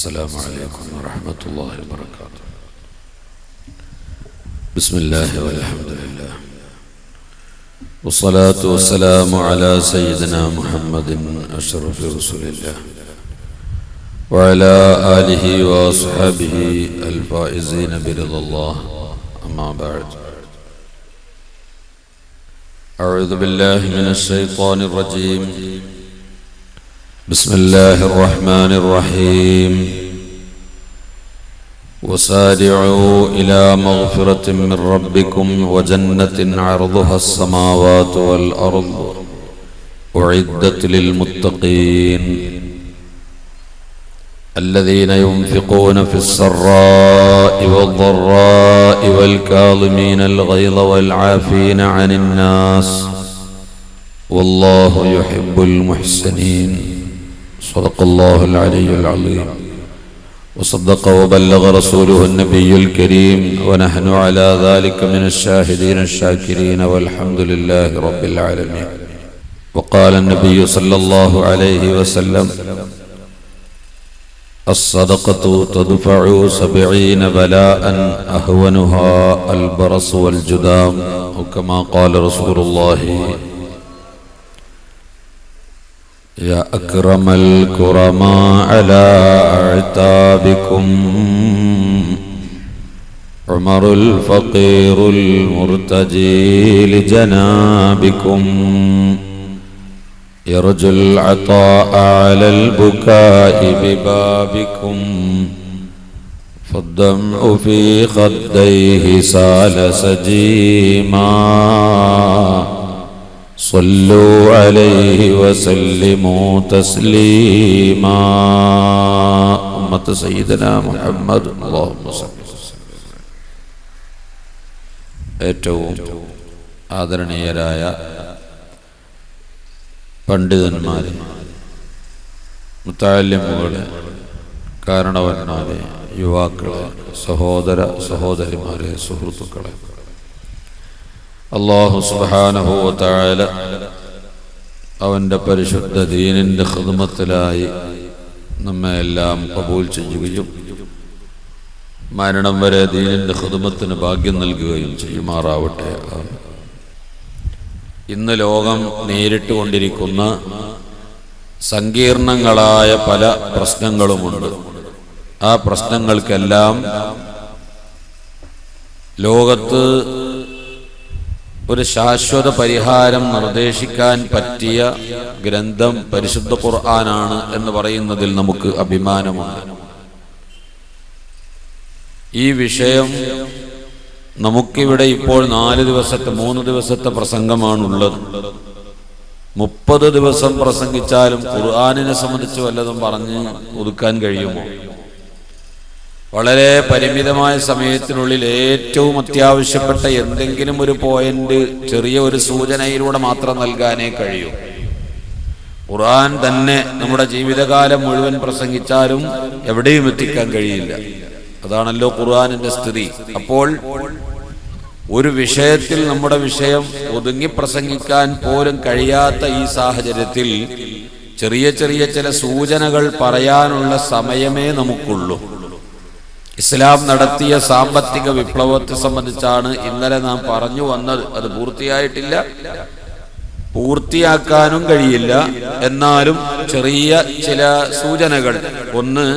السلام عليكم ورحمة الله وبركاته. بسم الله والحمد لله والصلاة والسلام على سيدنا محمد أشرف رسول الله وعلى آله وأصحابه الفائزين برضا الله. أما بعد، أعوذ بالله من الشيطان الرجيم. بسم الله الرحمن الرحيم. وسارعوا إلى مغفرة من ربكم وجنة عرضها السماوات والأرض أعدت للمتقين الذين ينفقون في السراء والضراء والكاظمين الغيظ والعافين عن الناس والله يحب المحسنين. صدق الله العلي العظيم وصدق وبلغ رسوله النبي الكريم ونحن على ذلك من الشاهدين الشاكرين والحمد لله رب العالمين. وقال النبي صلى الله عليه وسلم: الصدقة تدفع 70 بلاء أهونها البرص والجذام، وكما قال رسول الله: يا أكرم الكرماء على أعتابكم عمر الفقير المرتجي لجنابكم يرجو العطاء على البكاء ببابكم فالدمع في خديه سال سجيما صلوا عليه وسلموا تسليما. أمة سيدنا محمد اللهم صل وسلم. ഏറ്റവും ആദരണീയരായ പണ്ഡിതന്മാരെ, മുത്തഅല്ലിമുകളെ, കാരണവന്മാരെ, യുവാക്കളെ, സഹോദര സഹോദരിമാരെ, സുഹൃത്തുക്കളെ, അല്ലാഹു സുബ്ഹാനഹു വ തആല അവൻ്റെ പരിശുദ്ധ ദീനിൻ്റെ ഖിദ്മത്തിലായി നമ്മെ എല്ലാം ഖബൂൽ ചെയ്യുകയും മരണം വരെ ദീനിൻ്റെ ഖിദ്മത്തിന് ഭാഗ്യം നൽകുകയും ചെയ്യുമാറാവട്ടെ. ഇന്ന് ലോകം നേരിട്ട് കൊണ്ടിരിക്കുന്ന സങ്കീർണങ്ങളായ പല പ്രശ്നങ്ങളുമുണ്ട്. ആ പ്രശ്നങ്ങൾക്കെല്ലാം ലോകത്ത് ഒരു ശാശ്വത പരിഹാരം നിർദ്ദേശിക്കാൻ പറ്റിയ ഗ്രന്ഥം പരിശുദ്ധ ഖുർആനാണ് എന്ന് പറയുന്നതിൽ നമുക്ക് അഭിമാനമുണ്ട്. ഈ വിഷയം നമുക്കിവിടെ ഇപ്പോൾ 3 ദിവസത്തെ പ്രസംഗമാണുള്ളത്. 30 ദിവസം പ്രസംഗിച്ചാലും ഖുർആനിനെ സംബന്ധിച്ച് വല്ലതും പറഞ്ഞ് ഒതുക്കാൻ കഴിയുമോ? വളരെ പരിമിതമായ സമയത്തിനുള്ളിൽ ഏറ്റവും അത്യാവശ്യപ്പെട്ട എന്തെങ്കിലും ഒരു പോയിന്റ്, ചെറിയ ഒരു സൂചനയിലൂടെ മാത്രം നൽകാനേ കഴിയൂ. ഖുർആൻ തന്നെ നമ്മുടെ ജീവിതകാലം മുഴുവൻ പ്രസംഗിച്ചാലും എവിടെയും എത്തിക്കാൻ കഴിയില്ല. അതാണല്ലോ ഖുർആനിന്റെ സ്ഥിതി. അപ്പോൾ ഒരു വിഷയത്തിൽ നമ്മുടെ വിഷയം ഒതുങ്ങി പ്രസംഗിക്കാൻ പോലും കഴിയാത്ത ഈ സാഹചര്യത്തിൽ ചെറിയ ചെറിയ ചില സൂചനകൾ പറയാനുള്ള സമയമേ നമുക്കുള്ളൂ. ഇസ്ലാം നടത്തിയ സാമ്പത്തിക വിപ്ലവത്തെ സംബന്ധിച്ചാണ് ഇന്നലെ നാം പറഞ്ഞു വന്നത്. അത് പൂർത്തിയായിട്ടില്ല, പൂർത്തിയാക്കാനും കഴിയില്ല. എന്നാലും ചെറിയ ചില സൂചനകൾ. ഒന്ന്,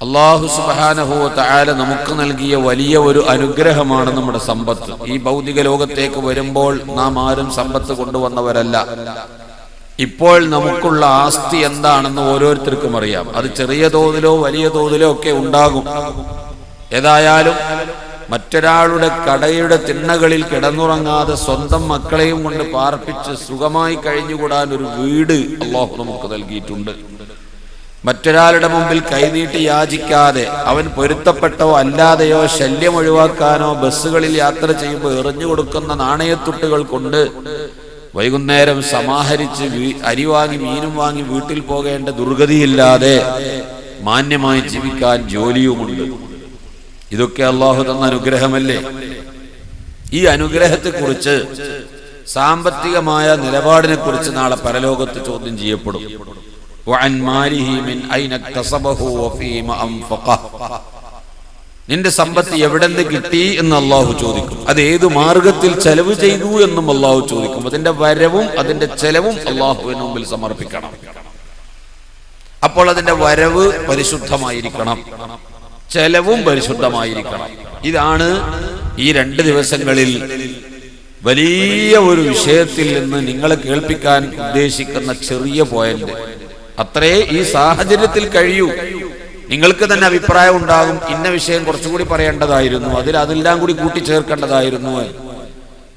അല്ലാഹു സുബ്ഹാനഹു വ തആല നമുക്ക് നൽകിയ വലിയ ഒരു അനുഗ്രഹമാണ് നമ്മുടെ സമ്പത്ത്. ഈ ഭൗതിക ലോകത്തേക്ക് വരുമ്പോൾ നാം ആരും സമ്പത്ത് കൊണ്ടുവന്നവരല്ല. ഇപ്പോൾ നമുക്കുള്ള ആസ്തി എന്താണെന്ന് ഓരോരുത്തർക്കും അറിയാം. അത് ചെറിയ തോതിലോ വലിയ തോതിലോ ഒക്കെ ഉണ്ടാകും. ഏതായാലും മറ്റൊരാളുടെ കടയുടെ തിണ്ണകളിൽ കിടന്നുറങ്ങാതെ സ്വന്തം മക്കളെയും കൊണ്ട് പാർപ്പിച്ച് സുഖമായി കഴിഞ്ഞുകൂടാൻ ഒരു വീട് അല്ലാഹു നമുക്ക് നൽകിയിട്ടുണ്ട്. മറ്റൊരാളുടെ മുമ്പിൽ കൈനീട്ടി യാചിക്കാതെ അവൻ പൊരുത്തപ്പെട്ടോ അല്ലാതെയോ ശല്യം ഒഴിവാക്കാനോ ബസ്സുകളിൽ യാത്ര ചെയ്യുമ്പോൾ എറിഞ്ഞു കൊടുക്കുന്ന നാണയത്തുട്ടുകൾ കൊണ്ട് വൈകുന്നേരം സമാഹരിച്ച് അരി വാങ്ങി മീനും വാങ്ങി വീട്ടിൽ പോകേണ്ട ദുർഗതിയില്ലാതെ മാന്യമായി ജീവിക്കാൻ ജോലിയുമുണ്ട്. ഇതൊക്കെ അല്ലാഹു തന്ന അനുഗ്രഹമല്ലേ? ഈ അനുഗ്രഹത്തെക്കുറിച്ച്, സാമ്പത്തികമായ നിലപാടിനെ കുറിച്ച് നാളെ പരലോകത്ത് ചോദ്യം ചെയ്യപ്പെടും. വഅൻ മാലിഹി മിൻ ഐന ഇക്തസബഹു വഫീമ അൻഫഖഹ. നിന്റെ സമ്പത്ത് എവിടെന്ന് കിട്ടി എന്ന് അള്ളാഹു ചോദിക്കും. അത് ഏത് മാർഗത്തിൽ ചെലവ് ചെയ്തു എന്നും അള്ളാഹു ചോദിക്കും. അതിന്റെ വരവും അതിന്റെ ചെലവും അള്ളാഹുവിന് മുമ്പിൽ സമർപ്പിക്കണം. അപ്പോൾ അതിന്റെ വരവ് പരിശുദ്ധമായിരിക്കണം, ചെലവും പരിശുദ്ധമായിരിക്കണം. ഇതാണ് ഈ 2 ദിവസങ്ങളിൽ വലിയ ഒരു വിഷയത്തിൽ നിന്ന് നിങ്ങളെ കേൾപ്പിക്കാൻ ഉദ്ദേശിക്കുന്ന ചെറിയ പോയിന്റ്. അത്രേ ഈ സാഹചര്യത്തിൽ കഴിയൂ. നിങ്ങൾക്ക് തന്നെ അഭിപ്രായം ഉണ്ടാകും, ഇന്ന വിഷയം കുറച്ചുകൂടി പറയേണ്ടതായിരുന്നു, അതെല്ലാം കൂടി കൂട്ടിച്ചേർക്കേണ്ടതായിരുന്നു.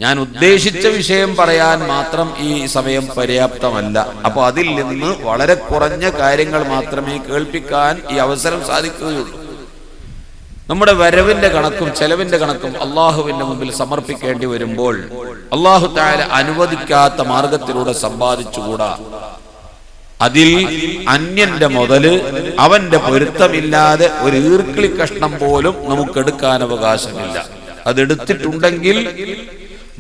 ഞാൻ ഉദ്ദേശിച്ച വിഷയം പറയാൻ മാത്രം ഈ സമയം പര്യാപ്തമല്ല. അപ്പൊ അതിൽ നിന്ന് വളരെ കുറഞ്ഞ കാര്യങ്ങൾ മാത്രമേ കേൾപ്പിക്കാൻ ഈ അവസരം സാധിക്കുകയുള്ളൂ. നമ്മുടെ വരവിന്റെ കണക്കും ചെലവിന്റെ കണക്കും അള്ളാഹുവിന്റെ മുമ്പിൽ സമർപ്പിക്കേണ്ടി വരുമ്പോൾ അള്ളാഹു തആല അനുവദിക്കാത്ത മാർഗത്തിലൂടെ സമ്പാദിച്ചുകൂടാ. അതിൽ അന്യന്റെ മുതല് അവന്റെ പൊരുത്തമില്ലാതെ ഒരു ഈർക്കിളി കഷ്ണം പോലും നമുക്കെടുക്കാൻ അവകാശമില്ല. അതെടുത്തിട്ടുണ്ടെങ്കിൽ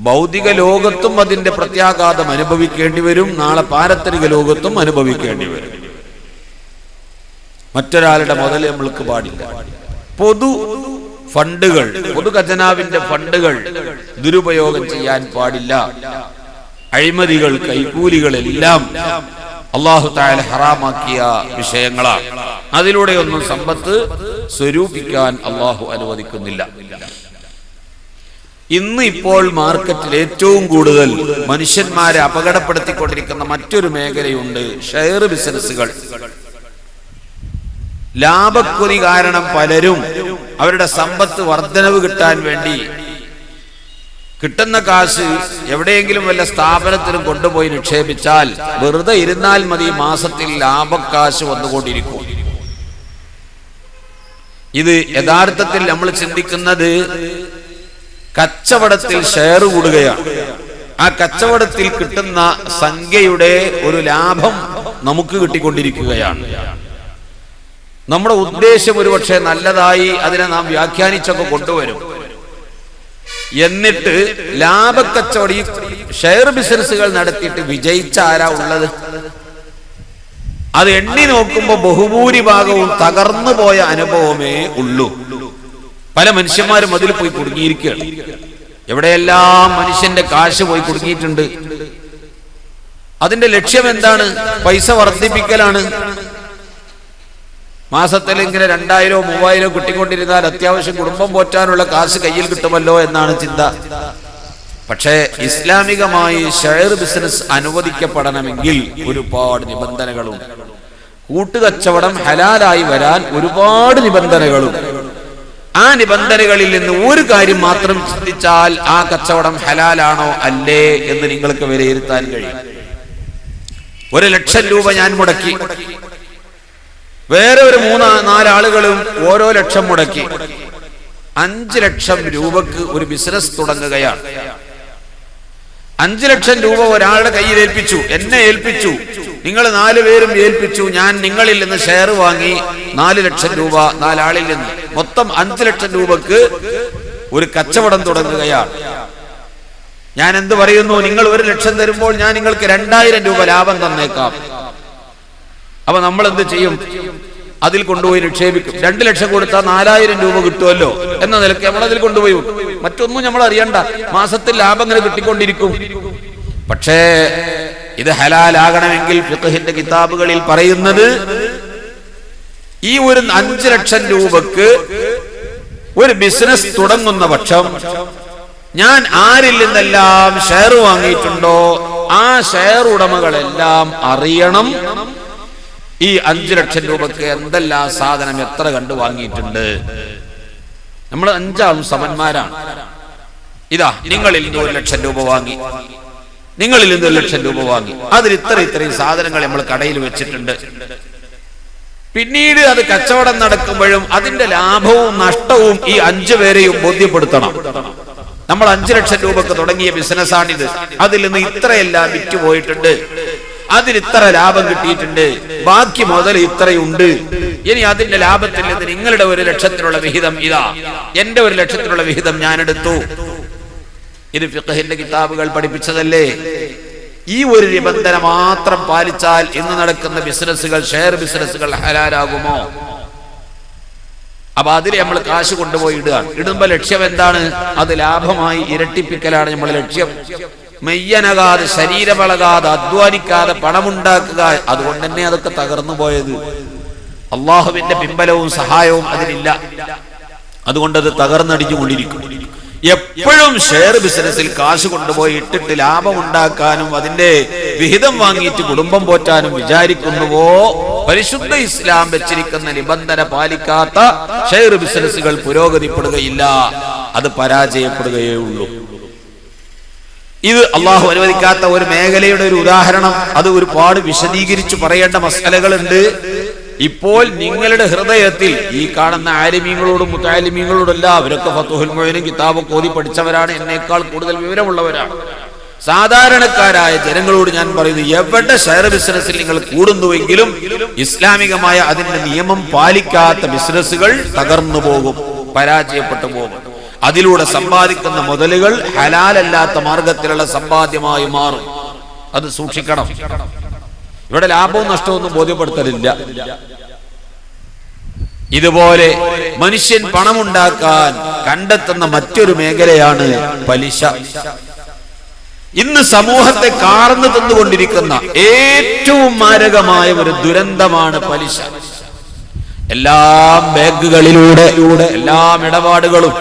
ഭൗതിക ലോകത്തും അതിന്റെ പ്രത്യാഘാതം അനുഭവിക്കേണ്ടി വരും, നാളെ പാരത്രിക ലോകത്തും അനുഭവിക്കേണ്ടി വരും. മറ്റൊരാളുടെ മുതൽ നമ്മൾക്ക് പാടില്ല. പൊതു ഫണ്ടുകൾ, പൊതു ഖജനാവിന്റെ ഫണ്ടുകൾ ദുരുപയോഗം ചെയ്യാൻ പാടില്ല. അഴിമതികൾ, കൈക്കൂലികളെല്ലാം അല്ലാഹു തആല ഹറാമാക്കിയ വിഷയങ്ങളാണ്. അതിലൂടെയൊന്നും സമ്പത്ത് സ്വരൂപിക്കാൻ അല്ലാഹു അനുവദിക്കുന്നില്ല. ഇന്ന് ഇപ്പോൾ മാർക്കറ്റിൽ ഏറ്റവും കൂടുതൽ മനുഷ്യന്മാരെ അപകടപ്പെടുത്തിക്കൊണ്ടിരിക്കുന്ന മറ്റൊരു മേഖലയുണ്ട്, ഷെയർ ബിസിനസ്സുകൾ. ലാഭക്കൊതി കാരണം പലരും അവരുടെ സമ്പത്ത് വർധനവ് കിട്ടാൻ വേണ്ടി കിട്ടുന്ന കാശ് എവിടെയെങ്കിലും വല്ല സ്ഥാപനത്തിലും കൊണ്ടുപോയി നിക്ഷേപിച്ചാൽ വെറുതെ ഇരുന്നാൽ മതി, മാസത്തിൽ ലാഭക്കാശ് വന്നുകൊണ്ടിരിക്കും. ഇത് യഥാർത്ഥത്തിൽ നമ്മൾ ചിന്തിക്കുന്നത് കച്ചവടത്തിൽ ഷെയർ കൂടുകയാണ്. ആ കച്ചവടത്തിൽ കിട്ടുന്ന സംഖ്യയുടെ ഒരു ലാഭം നമുക്ക് കിട്ടിക്കൊണ്ടിരിക്കുകയാണ്. നമ്മുടെ ഉദ്ദേശം ഒരുപക്ഷെ നല്ലതായി അതിനെ നാം വ്യാഖ്യാനിച്ചൊക്കെ കൊണ്ടുവരും. എന്നിട്ട് ലാഭക്കച്ചവടം, ഈ ഷെയർ ബിസിനസ്സുകൾ നടത്തിയിട്ട് വിജയിച്ച ആരാ ഉള്ളത്? അത് എണ്ണി നോക്കുമ്പോൾ ബഹുഭൂരിഭാഗവും തകർന്നു പോയ അനുഭവമേ ഉള്ളൂ. പല മനുഷ്യന്മാരും അതിൽ പോയി കുടുങ്ങിയിരിക്കുകയാണ്. എവിടെയെല്ലാം മനുഷ്യന്റെ കാശ് പോയി കുടുങ്ങിയിട്ടുണ്ട്. അതിന്റെ ലക്ഷ്യം എന്താണ്? പൈസ വർദ്ധിപ്പിക്കലാണ്. മാസത്തിൽ ഇങ്ങനെ 2000 3000 കിട്ടിക്കൊണ്ടിരുന്നാൽ അത്യാവശ്യം കുടുംബം പോറ്റാനുള്ള കാശ് കയ്യിൽ കിട്ടുമല്ലോ എന്നാണ് ചിന്ത. പക്ഷേ ഇസ്ലാമികമായി ഷെയർ ബിസിനസ് അനുവദിക്കപ്പെടണമെങ്കിൽ ഒരുപാട് നിബന്ധനകളുണ്ട്. കൂട്ടുകച്ചവടം ഹലാലായി വരാൻ ഒരുപാട് നിബന്ധനകളും. ആ നിബന്ധനകളിൽ നിന്ന് ഒരു കാര്യം മാത്രം ചിന്തിച്ചാൽ ആ കച്ചവടം ഹലാലാണോ അല്ലേ എന്ന് നിങ്ങൾക്ക് വിലയിരുത്താൻ കഴിയും. 1 ലക്ഷം രൂപ ഞാൻ മുടക്കി, വേറെ ഒരു 3-4 ആളുകളും ഓരോ ലക്ഷം മുടക്കി, 5 ലക്ഷം രൂപക്ക് ഒരു ബിസിനസ് തുടങ്ങുകയാണ്. 5 ലക്ഷം രൂപ ഒരാളുടെ കയ്യിൽ ഏൽപ്പിച്ചു, എന്നെ ഏൽപ്പിച്ചു, നിങ്ങൾ 4 പേരും ഏൽപ്പിച്ചു. ഞാൻ നിങ്ങളിൽ നിന്ന് ഷെയർ വാങ്ങി 4 ലക്ഷം രൂപ 4 ആളിൽ നിന്ന്, മൊത്തം 5 ലക്ഷം രൂപക്ക് ഒരു കച്ചവടം തുടങ്ങുകയാണ്. ഞാൻ എന്ത് പറയുന്നു? നിങ്ങൾ 1 ലക്ഷം തരുമ്പോൾ ഞാൻ നിങ്ങൾക്ക് 2000 രൂപ ലാഭം തന്നേക്കാം. അപ്പൊ നമ്മൾ എന്ത് ചെയ്യും? അതിൽ കൊണ്ടുപോയി നിക്ഷേപിക്കും. 2 ലക്ഷം കൊടുത്താൽ 4000 രൂപ കിട്ടുമല്ലോ എന്ന നിലയ്ക്ക് നമ്മൾ അതിൽ കൊണ്ടുപോയി. മറ്റൊന്നും നമ്മൾ അറിയണ്ട, മാസത്തിൽ ലാഭം ഇങ്ങനെ കിട്ടിക്കൊണ്ടിരിക്കും. പക്ഷേ ഇത് ഹലാലാകണമെങ്കിൽ ഫിഖ്ഹിന്റെ കിതാബുകളിൽ പറയുന്നത്, ഈ ഒരു 5 ലക്ഷം രൂപക്ക് ഒരു ബിസിനസ് തുടങ്ങുന്ന പക്ഷം ഞാൻ ആരിൽ നിന്നെല്ലാം ഷെയർ വാങ്ങിയിട്ടുണ്ടോ ആ ഷെയർ ഉടമകളെല്ലാം അറിയണം ഈ 5 ലക്ഷം രൂപക്ക് എന്തെല്ലാം സാധനം എത്ര കണ്ടു വാങ്ങിയിട്ടുണ്ട്. നമ്മൾ 5 ആളും സമന്മാരാണ്. ഇതാ നിങ്ങളിൽ നിന്ന് 1 ലക്ഷം രൂപ വാങ്ങി, നിങ്ങളിൽ നിന്ന് 1 ലക്ഷം രൂപ വാങ്ങി, അതിൽ ഇത്രയും സാധനങ്ങൾ നമ്മൾ കടയിൽ വെച്ചിട്ടുണ്ട്. പിന്നീട് അത് കച്ചവടം നടക്കുമ്പോഴും അതിന്റെ ലാഭവും നഷ്ടവും ഈ 5 പേരെയും ബോധ്യപ്പെടുത്തണം. നമ്മൾ 5 ലക്ഷം രൂപക്ക് തുടങ്ങിയ ബിസിനസ്സാണിത്, അതിൽ നിന്ന് ഇത്രയെല്ലാം വിറ്റുപോയിട്ടുണ്ട്, അതിൽ ഇത്ര ലാഭം കിട്ടിയിട്ടുണ്ട്, ബാക്കി മുതൽ ഇത്രയുണ്ട്. ഇനി അതിന്റെ ലാഭത്തിൽ നിന്ന് നിങ്ങളുടെ 1 ലക്ഷത്തിനുള്ള വിഹിതം ഇതാ, എന്റെ 1 ലക്ഷത്തിനുള്ള വിഹിതം ഞാൻ എടുത്തു. ഇത് ഫിഖ്ഹിന്റെ കിതാബുകൾ പഠിപ്പിച്ചതല്ലേ? ഈ ഒരു നിബന്ധന മാത്രം പാലിച്ചാൽ ഇന്ന് നടക്കുന്ന ബിസിനസ്സുകൾ, ഷെയർ ബിസിനസ്സുകൾ ഹലാലാകുമോ? അപ്പൊ അതിൽ നമ്മൾ കാശ് കൊണ്ടുപോയി ഇടുമ്പോ ലക്ഷ്യം എന്താണ്? അത് ലാഭമായി ഇരട്ടിപ്പിക്കലാണ് നമ്മുടെ ലക്ഷ്യം. മെയ്യനകാതെ, ശരീരമളകാതെ, അധ്വാനിക്കാതെ പണമുണ്ടാക്കുക. അതുകൊണ്ട് തന്നെ അതൊക്കെ തകർന്നു പോയത്. അള്ളാഹുവിന്റെ പിൻബലവും സഹായവും അതിലില്ല. അതുകൊണ്ട് അത് തകർന്നടിഞ്ഞുകൊണ്ടിരിക്കും. എപ്പോഴും ഷെയർ ബിസിനസ്സിൽ കാശ് കൊണ്ടുപോയി ഇട്ടിട്ട് ലാഭം ഉണ്ടാക്കാനും അതിന്റെ വിഹിതം വാങ്ങിയിട്ട് കുടുംബം പോറ്റാനും വിചാരിക്കുന്നുവോ, പരിശുദ്ധ ഇസ്ലാം വെച്ചിരിക്കുന്ന നിബന്ധന പാലിക്കാത്ത ഷെയർ ബിസിനസ്സുകൾ പുരോഗതിപ്പെടുകയില്ല, അത് പരാജയപ്പെടുകയേ ഉള്ളൂ. ഇത് അള്ളാഹു അനുവദിക്കാത്ത ഒരു മേഖലയുടെ ഒരു ഉദാഹരണം. അത് ഒരുപാട് വിശദീകരിച്ചു പറയേണ്ട മസലകളുണ്ട്. ഇപ്പോൾ നിങ്ങളുടെ ഹൃദയത്തിൽ ഈ കാണുന്ന ആലിമീങ്ങളോടും മുത്തആലിമീങ്ങളോടും അല്ല, അവരൊക്കെ ഫത്ഹുൽ മുഈനും കിതാബൊക്കെ ഓതി പഠിച്ചവരാണ്, എന്നേക്കാൾ കൂടുതൽ വിവരമുള്ളവരാണ്. സാധാരണക്കാരായ ജനങ്ങളോട് ഞാൻ പറയുന്നത്, എവിടെ ഷെയർ ബിസിനസ്സിൽ നിങ്ങൾ കൂടുന്നുവെങ്കിലും ഇസ്ലാമികമായ അതിന്റെ നിയമം പാലിക്കാത്ത ബിസിനസ്സുകൾ തകർന്നു പോകും, പരാജയപ്പെട്ടു പോകും. അതിലൂടെ സമ്പാദിക്കുന്ന മുതലുകൾ ഹലാലല്ലാത്ത മാർഗത്തിലുള്ള സമ്പാദ്യമായി മാറും. അത് സൂക്ഷിക്കണം. ഇവിടെ ലാഭവും നഷ്ടവും ബോധ്യപ്പെടുത്തലില്ല. ഇതുപോലെ മനുഷ്യൻ പണമുണ്ടാക്കാൻ കണ്ടെത്തുന്ന മറ്റൊരു മേഖലയാണ് പലിശ. ഇന്ന് സമൂഹത്തെ കാർന്നു തിന്നുകൊണ്ടിരിക്കുന്ന ഏറ്റവും മാരകമായ ഒരു ദുരന്തമാണ് പലിശ. എല്ലാം ബാങ്കുകളിലൂടെ, എല്ലാം ഇടപാടുകളും,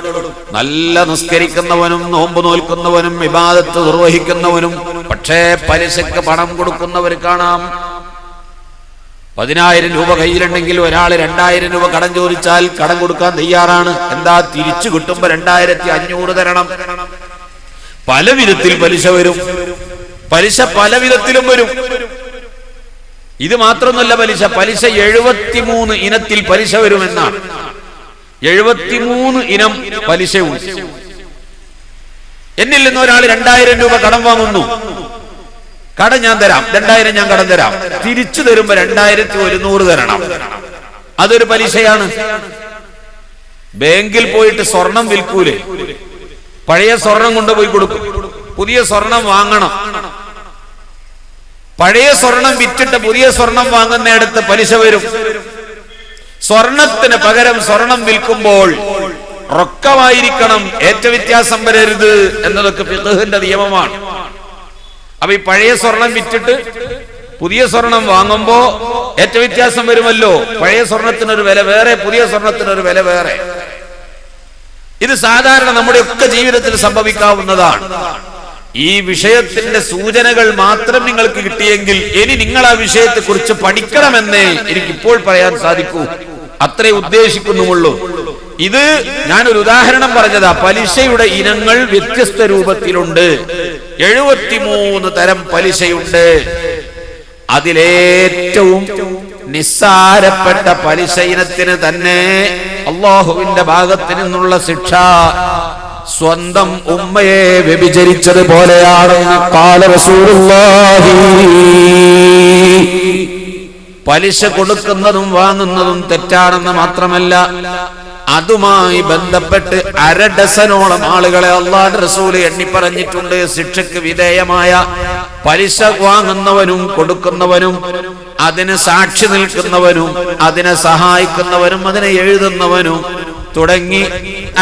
നല്ല നിസ്കരിക്കുന്നവനും നോമ്പ് നോൽക്കുന്നവനും ഇബാദത്ത് നിർവഹിക്കുന്നവനും, പക്ഷേ പലിശക്ക് പണം കൊടുക്കുന്നവർ കാണാം. 10,000 രൂപ കയ്യിലുണ്ടെങ്കിൽ ഒരാൾ 2,000 രൂപ കടം ചോദിച്ചാൽ കടം കൊടുക്കാൻ തയ്യാറാണ്. എന്താ? തിരിച്ചു കിട്ടുമ്പോ 2,500 തരണം. പല വിധത്തിൽ പലിശ വരും. പലിശ പല വിധത്തിലും വരും. ഇത് മാത്രമൊന്നുമല്ല പലിശ. പലിശ 73 ഇനത്തിൽ പലിശ വരുമെന്നാണ്. 73 ഇനം പലിശയുണ്ട്. എന്നിൽ നിന്ന് ഒരാൾ 2,000 രൂപ കടം വാങ്ങുന്നു. കടം ഞാൻ തരാം, 2,000 ഞാൻ കടം തരാം. തിരിച്ചു തരുമ്പോ 2,100 തരണം. അതൊരു പലിശയാണ്. ബാങ്കിൽ പോയിട്ട് സ്വർണം വിൽക്കൂലേ? പഴയ സ്വർണം കൊണ്ടുപോയി കൊടുക്കും, പുതിയ സ്വർണം വാങ്ങണം. പഴയ സ്വർണം വിറ്റിട്ട് പുതിയ സ്വർണം വാങ്ങുന്നിടത്ത് പലിശ വരും. സ്വർണത്തിന് പകരം സ്വർണം വിൽക്കുമ്പോൾ റൊക്കമായിരിക്കണം, ഏറ്റവ്യത്യാസം വരരുത് എന്നതൊക്കെ ഫിഖ്ഹിന്റെ നിയമമാണ്. അപ്പൊ ഈ പഴയ സ്വർണം വിറ്റിട്ട് പുതിയ സ്വർണം വാങ്ങുമ്പോ ഏറ്റവ്യത്യാസം വരുമല്ലോ. പഴയ സ്വർണത്തിനൊരു വില വേറെ, പുതിയ സ്വർണത്തിനൊരു വില വേറെ. ഇത് സാധാരണ നമ്മുടെ ഒക്കെ ജീവിതത്തിൽ സംഭവിക്കാവുന്നതാണ്. ഈ വിഷയത്തിന്റെ സൂചനകൾ മാത്രം നിങ്ങൾക്ക് കിട്ടിയെങ്കിൽ ഇനി നിങ്ങൾ ആ വിഷയത്തെ കുറിച്ച് പഠിക്കണമെന്നേ എനിക്കിപ്പോൾ പറയാൻ സാധിക്കൂ. അത്രേ ഉദ്ദേശിക്കുന്നുള്ളൂ. ഇത് ഞാനൊരു ഉദാഹരണം പറഞ്ഞതാ. പലിശയുടെ ഇനങ്ങൾ വ്യത്യസ്ത രൂപത്തിലുണ്ട്. 73 തരം പലിശയുണ്ട്. അതിലേറ്റവും നിസ്സാരപ്പെട്ട പലിശ ഇനത്തിന് തന്നെ അല്ലാഹുവിന്റെ ഭാഗത്ത് നിന്നുള്ള ശിക്ഷ സ്വന്തം ഉമ്മയെ വ്യഭിചരിച്ചതുപോലെയാണ്. ഖാല റസൂലുള്ളാഹി. പലിശ കൊടുക്കുന്നതും വാങ്ങുന്നതും തെറ്റാണെന്ന് മാത്രമല്ല, അതുമായി ബന്ധപ്പെട്ട് 1/2 ഡസനോളം ആളുകളെ അല്ലാഹുവിന്റെ റസൂൽ എണ്ണി പറഞ്ഞിട്ടുണ്ട്. ശിക്ഷയ്ക്ക് വിധേയമായ പലിശ വാങ്ങുന്നവനും കൊടുക്കുന്നവനും, അതിന് സാക്ഷി നിൽക്കുന്നവനും, അതിനെ സഹായിക്കുന്നവനും, അതിനെ എഴുതുന്നവനും തുടങ്ങി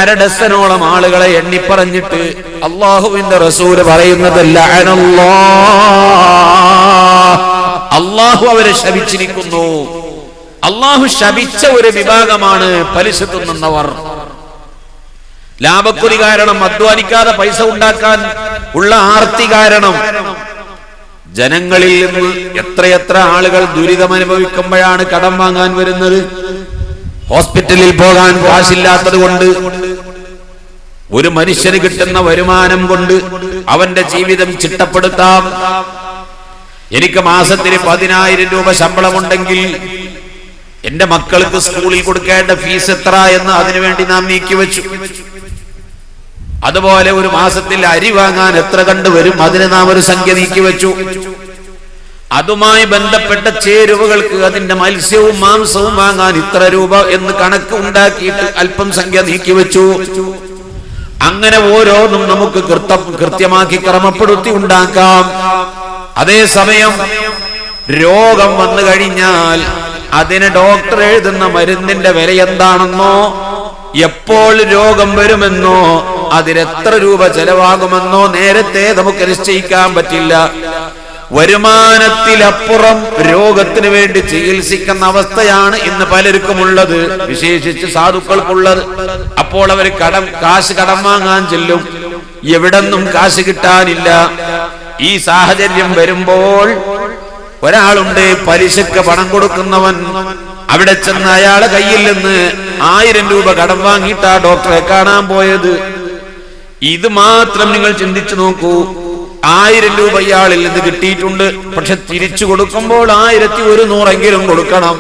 1/2 ഡസനോളം ആളുകളെ എണ്ണി പറഞ്ഞിട്ട് അല്ലാഹുവിന്റെ റസൂൽ പറയുന്നത്, അല്ലാഹു അവരെ ശപിച്ചിരിക്കുന്നു. അല്ലാഹു ശപിച്ച ഒരു വിഭാഗമാണ് പലിശ തിന്നുന്നവർ. ലാഭക്കുറി കാരണം, അധ്വാനിക്കാതെ പൈസ ഉണ്ടാക്കാൻ ഉള്ള ആർത്തി കാരണം ജനങ്ങളിൽ നിന്ന് എത്രയെത്ര ആളുകൾ ദുരിതം അനുഭവിക്കുമ്പോഴാണ് കടം വാങ്ങാൻ വരുന്നത്. ഹോസ്പിറ്റലിൽ പോകാൻ കാശില്ലാത്തത് കൊണ്ട്, ഒരു മനുഷ്യന് കിട്ടുന്ന വരുമാനം കൊണ്ട് അവന്റെ ജീവിതം ചിട്ടപ്പെടുത്താം. എനിക്ക് മാസത്തിന് 10,000 രൂപ ശമ്പളമുണ്ടെങ്കിൽ എന്റെ മക്കൾക്ക് സ്കൂളിൽ കൊടുക്കേണ്ട ഫീസ് എത്ര എന്ന് അതിനുവേണ്ടി നാം നീക്കിവെച്ചു. അതുപോലെ ഒരു മാസത്തിൽ അരി വാങ്ങാൻ എത്ര കണ്ടുവരും, അതിന് നാം ഒരു സംഖ്യ നീക്കിവെച്ചു. അതുമായി ബന്ധപ്പെട്ട ചേരുവകൾക്ക്, അതിന്റെ മത്സ്യവും മാംസവും വാങ്ങാൻ ഇത്ര രൂപ എന്ന് കണക്ക് ഉണ്ടാക്കിയിട്ട് അല്പം സംഖ്യ നീക്കിവെച്ചു. അങ്ങനെ ഓരോന്നും നമുക്ക് കൃത്യമാക്കി ക്രമപ്പെടുത്തി ഉണ്ടാക്കാം. അതേസമയം രോഗം വന്നു കഴിഞ്ഞാൽ അതിന് ഡോക്ടർ എഴുതുന്ന മരുന്നിന്റെ വില എന്താണെന്നോ, എപ്പോൾ രോഗം വരുമെന്നോ, അതിനെത്ര രൂപ ചെലവാകുമെന്നോ നേരത്തെ നമുക്ക് നിശ്ചയിക്കാൻ പറ്റില്ല. വരുമാനത്തിലപ്പുറം രോഗത്തിന് വേണ്ടി ചികിത്സിക്കുന്ന അവസ്ഥയാണ് ഇന്ന് പലർക്കും ഉള്ളത്, വിശേഷിച്ച് സാധുക്കൾക്കുള്ളത്. അപ്പോൾ അവർ കാശ് കടം വാങ്ങാൻ ചെല്ലും, എവിടെന്നും കാശ് കിട്ടാനില്ല. ഈ സാഹചര്യം വരുമ്പോൾ ഒരാളുണ്ട് പലിശക്ക് പണം കൊടുക്കുന്നവൻ. അവിടെ ചെന്ന് അയാളെ കയ്യിൽ നിന്ന് 1000 രൂപ കടം വാങ്ങിയിട്ടാ ഡോക്ടറെ കാണാൻ പോയത്. ഇത് മാത്രം നിങ്ങൾ ചിന്തിച്ചു നോക്കൂ. 1000 രൂപ ഇയാളിൽ നിന്ന് കിട്ടിയിട്ടുണ്ട്. പക്ഷെ തിരിച്ചു കൊടുക്കുമ്പോൾ 1100 കൊടുക്കണം.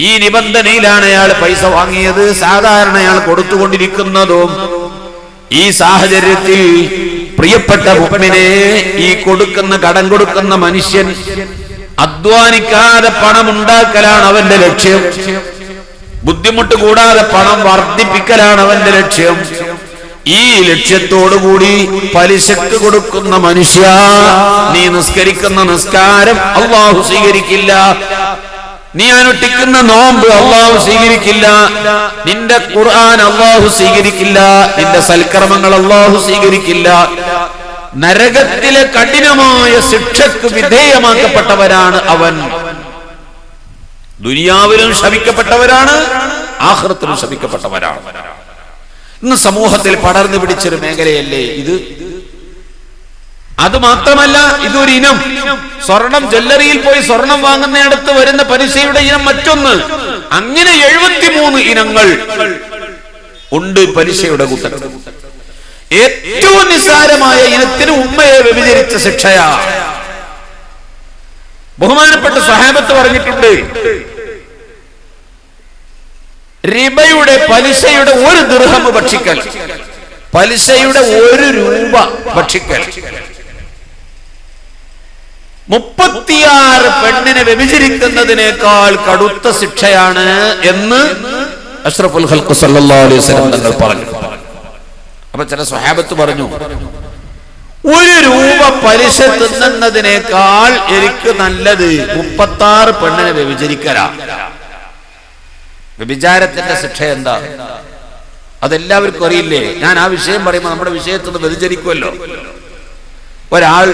ഈ നിബന്ധനയിലാണ് അയാൾ പൈസ വാങ്ങിയത്, സാധാരണ അയാൾ കൊടുത്തുകൊണ്ടിരിക്കുന്നതും. ഈ സാഹചര്യത്തിൽ പ്രിയപ്പെട്ട മുഅ്മിനേ, ഈ കടം കൊടുക്കുന്ന മനുഷ്യൻ അധ്വാനിക്കാതെ പണം ഉണ്ടാക്കലാണ് അവന്റെ ലക്ഷ്യം. ബുദ്ധിമുട്ട് കൂടാതെ പണം വർദ്ധിപ്പിക്കലാണ് അവന്റെ ലക്ഷ്യം. ഈ ലക്ഷ്യത്തോടുകൂടി പലിശക്ക് കൊടുക്കുന്ന മനുഷ്യ, നീ നിസ്കരിക്കുന്ന നിസ്കാരം അല്ലാഹു സ്വീകരിക്കില്ല, നീ അനുഷ്ഠിക്കുന്ന നോമ്പ് അല്ലാഹു സ്വീകരിക്കില്ല, നിന്റെ ഖുർആൻ അല്ലാഹു സ്വീകരിക്കില്ല, നിന്റെ സൽക്കർമ്മങ്ങൾ അല്ലാഹു സ്വീകരിക്കില്ല. നരകത്തിലെ കഠിനമായ ശിക്ഷക്ക് വിധേയമാക്കപ്പെട്ടവരാണ് അവൻ. ദുനിയാവിലും ശപിക്കപ്പെട്ടവരാണ്, ആഖിറത്തിലും ശപിക്കപ്പെട്ടവരാണ്. ഇന്ന് സമൂഹത്തിൽ പടർന്നു പിടിച്ചൊരു മേഖലയല്ലേ ഇത്. അത് മാത്രമല്ല, ഇതൊരു ഇനം. സ്വർണം ജ്വല്ലറിയിൽ പോയി സ്വർണം വാങ്ങുന്നിടത്ത് വരുന്ന പലിശയുടെ ഇനം മറ്റൊന്ന്. അങ്ങനെ 73 ഇനങ്ങൾ ഉണ്ട് പലിശയുടെ കൂട്ടത്തിൽ. ഏറ്റവും നിസ്സാരമായ ഇനത്തിന് ഉമ്മയെ വ്യഭിചരിച്ച ശിക്ഷയാ. ബഹുമാനപ്പെട്ട സ്വഹാബത്ത് പറഞ്ഞിട്ടുണ്ട്, റിബയുടെ പലിശയുടെ 1 ദിർഹം ഭക്ഷിക്കൽ, പലിശയുടെ 1 രൂപ ഭക്ഷിക്കൽ 36 പെണ്ണിനെ വ്യഭിചരിക്കുന്നതിനേക്കാൾ കടുത്ത ശിക്ഷയാണ് എന്ന് അഷ്റഫുൽ ഖൽഖ് സല്ലല്ലാഹു അലൈഹി വസല്ലം തങ്ങൾ പറഞ്ഞു. അപ്പൊ ചില സ്വഹാബത്ത് പറഞ്ഞു, 1 രൂപ പലിശ തിന്നുന്നതിനേക്കാൾ എനിക്ക് നല്ലത് 36 പെണ്ണിനെ വ്യഭിചരിക്കലാ. വ്യഭിചാരത്തിന്റെ ശിക്ഷ എന്താ അതെല്ലാവർക്കും അറിയില്ലേ? ഞാൻ ആ വിഷയം പറയുമ്പോൾ നമ്മുടെ വിഷയത്തിൽ നിന്ന് വ്യതിചരിക്കുമല്ലോ. ഒരാൾ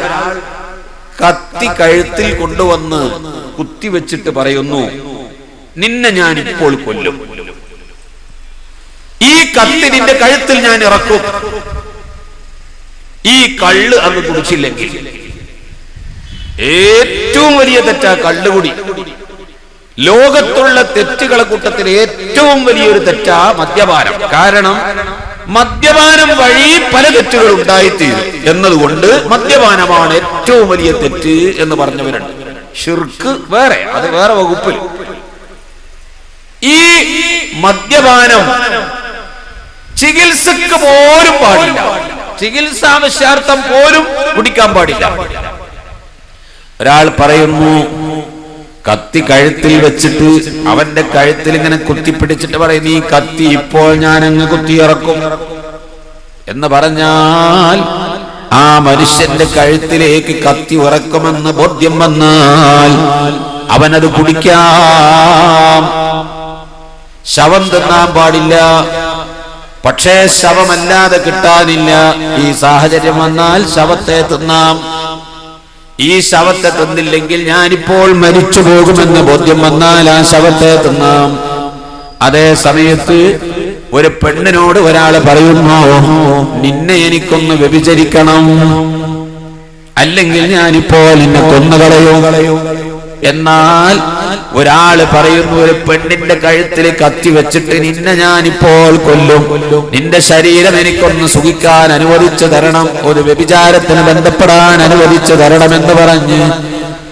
കത്തി കഴുത്തിൽ കൊണ്ടുവന്ന് കുത്തിവെച്ചിട്ട് പറയുന്നു, നിന്നെ ഞാൻ ഇപ്പോൾ കൊല്ലും, ഈ കത്തി നിന്റെ കഴുത്തിൽ ഞാൻ ഇറക്കും, ഈ കള്ള് അങ്ങ് കുടിച്ചില്ലെങ്കിൽ. ഏറ്റവും വലിയ തെറ്റാ കള്ളുകുടി. ലോകത്തുള്ള തെറ്റുകളെ കൂട്ടത്തിൽ ഏറ്റവും വലിയൊരു തെറ്റാ മദ്യപാനം. കാരണം മദ്യപാനം വഴി പല തെറ്റുകൾ ഉണ്ടായിത്തീരും എന്നതുകൊണ്ട് മദ്യപാനമാണ് ഏറ്റവും വലിയ തെറ്റ് എന്ന് പറഞ്ഞവരുണ്ട്. ശിർക്ക് വേറെ, അത് വേറെ വകുപ്പിൽ. ഈ മദ്യപാനം ചികിത്സക്ക് പോലും പാടില്ല, ചികിത്സാവശ്യാർത്ഥം പോലും കുടിക്കാൻ പാടില്ല. ഒരാൾ പറയുന്നു, കത്തി കഴുത്തിൽ വെച്ചിട്ട് അവന്റെ കഴുത്തിൽ ഇങ്ങനെ കുത്തിപ്പിടിച്ചിട്ട് പറയും, നീ കത്തി ഇപ്പോൾ ഞാൻ അങ്ങ് കുത്തിയിറക്കും എന്ന് പറഞ്ഞാൽ ആ മനുഷ്യന്റെ കഴുത്തിലേക്ക് കത്തി ഉറക്കുമെന്ന് ബോധ്യം വന്നാൽ അവനത് കുടിക്കാം. ശവം തിന്നാൻ പാടില്ല, പക്ഷേ ശവമല്ലാതെ കിട്ടാനില്ല. ഈ സാഹചര്യം വന്നാൽ ശവത്തെ തിന്നാം. ഈ ശവത്തെ തിന്നില്ലെങ്കിൽ ഞാനിപ്പോൾ മരിച്ചു പോകുമെന്ന് ബോധ്യം വന്നാൽ ആ ശവത്തെ തിന്നാം. അതേ സമയത്ത് ഒരു പെണ്ണിനോട് ഒരാൾ പറയുന്നു, നിന്നെ എനിക്കൊന്ന് വ്യഭിചരിക്കണം, അല്ലെങ്കിൽ ഞാനിപ്പോൾ നിന്നെ കൊന്നുകളയോ. എന്നാൽ ഒരാള് പറയുന്നു, ഒരു പെണ്ണിന്റെ കഴുത്തിൽ കത്തി വെച്ചിട്ട് നിന്നെ ഞാനിപ്പോൾ കൊല്ലും, നിന്റെ ശരീരം എനിക്കൊന്ന് സുഖിക്കാൻ അനുവദിച്ചു തരണം, ഒരു വ്യഭിചാരത്തിന് ബന്ധപ്പെടാൻ അനുവദിച്ചു തരണമെന്ന് പറഞ്ഞ്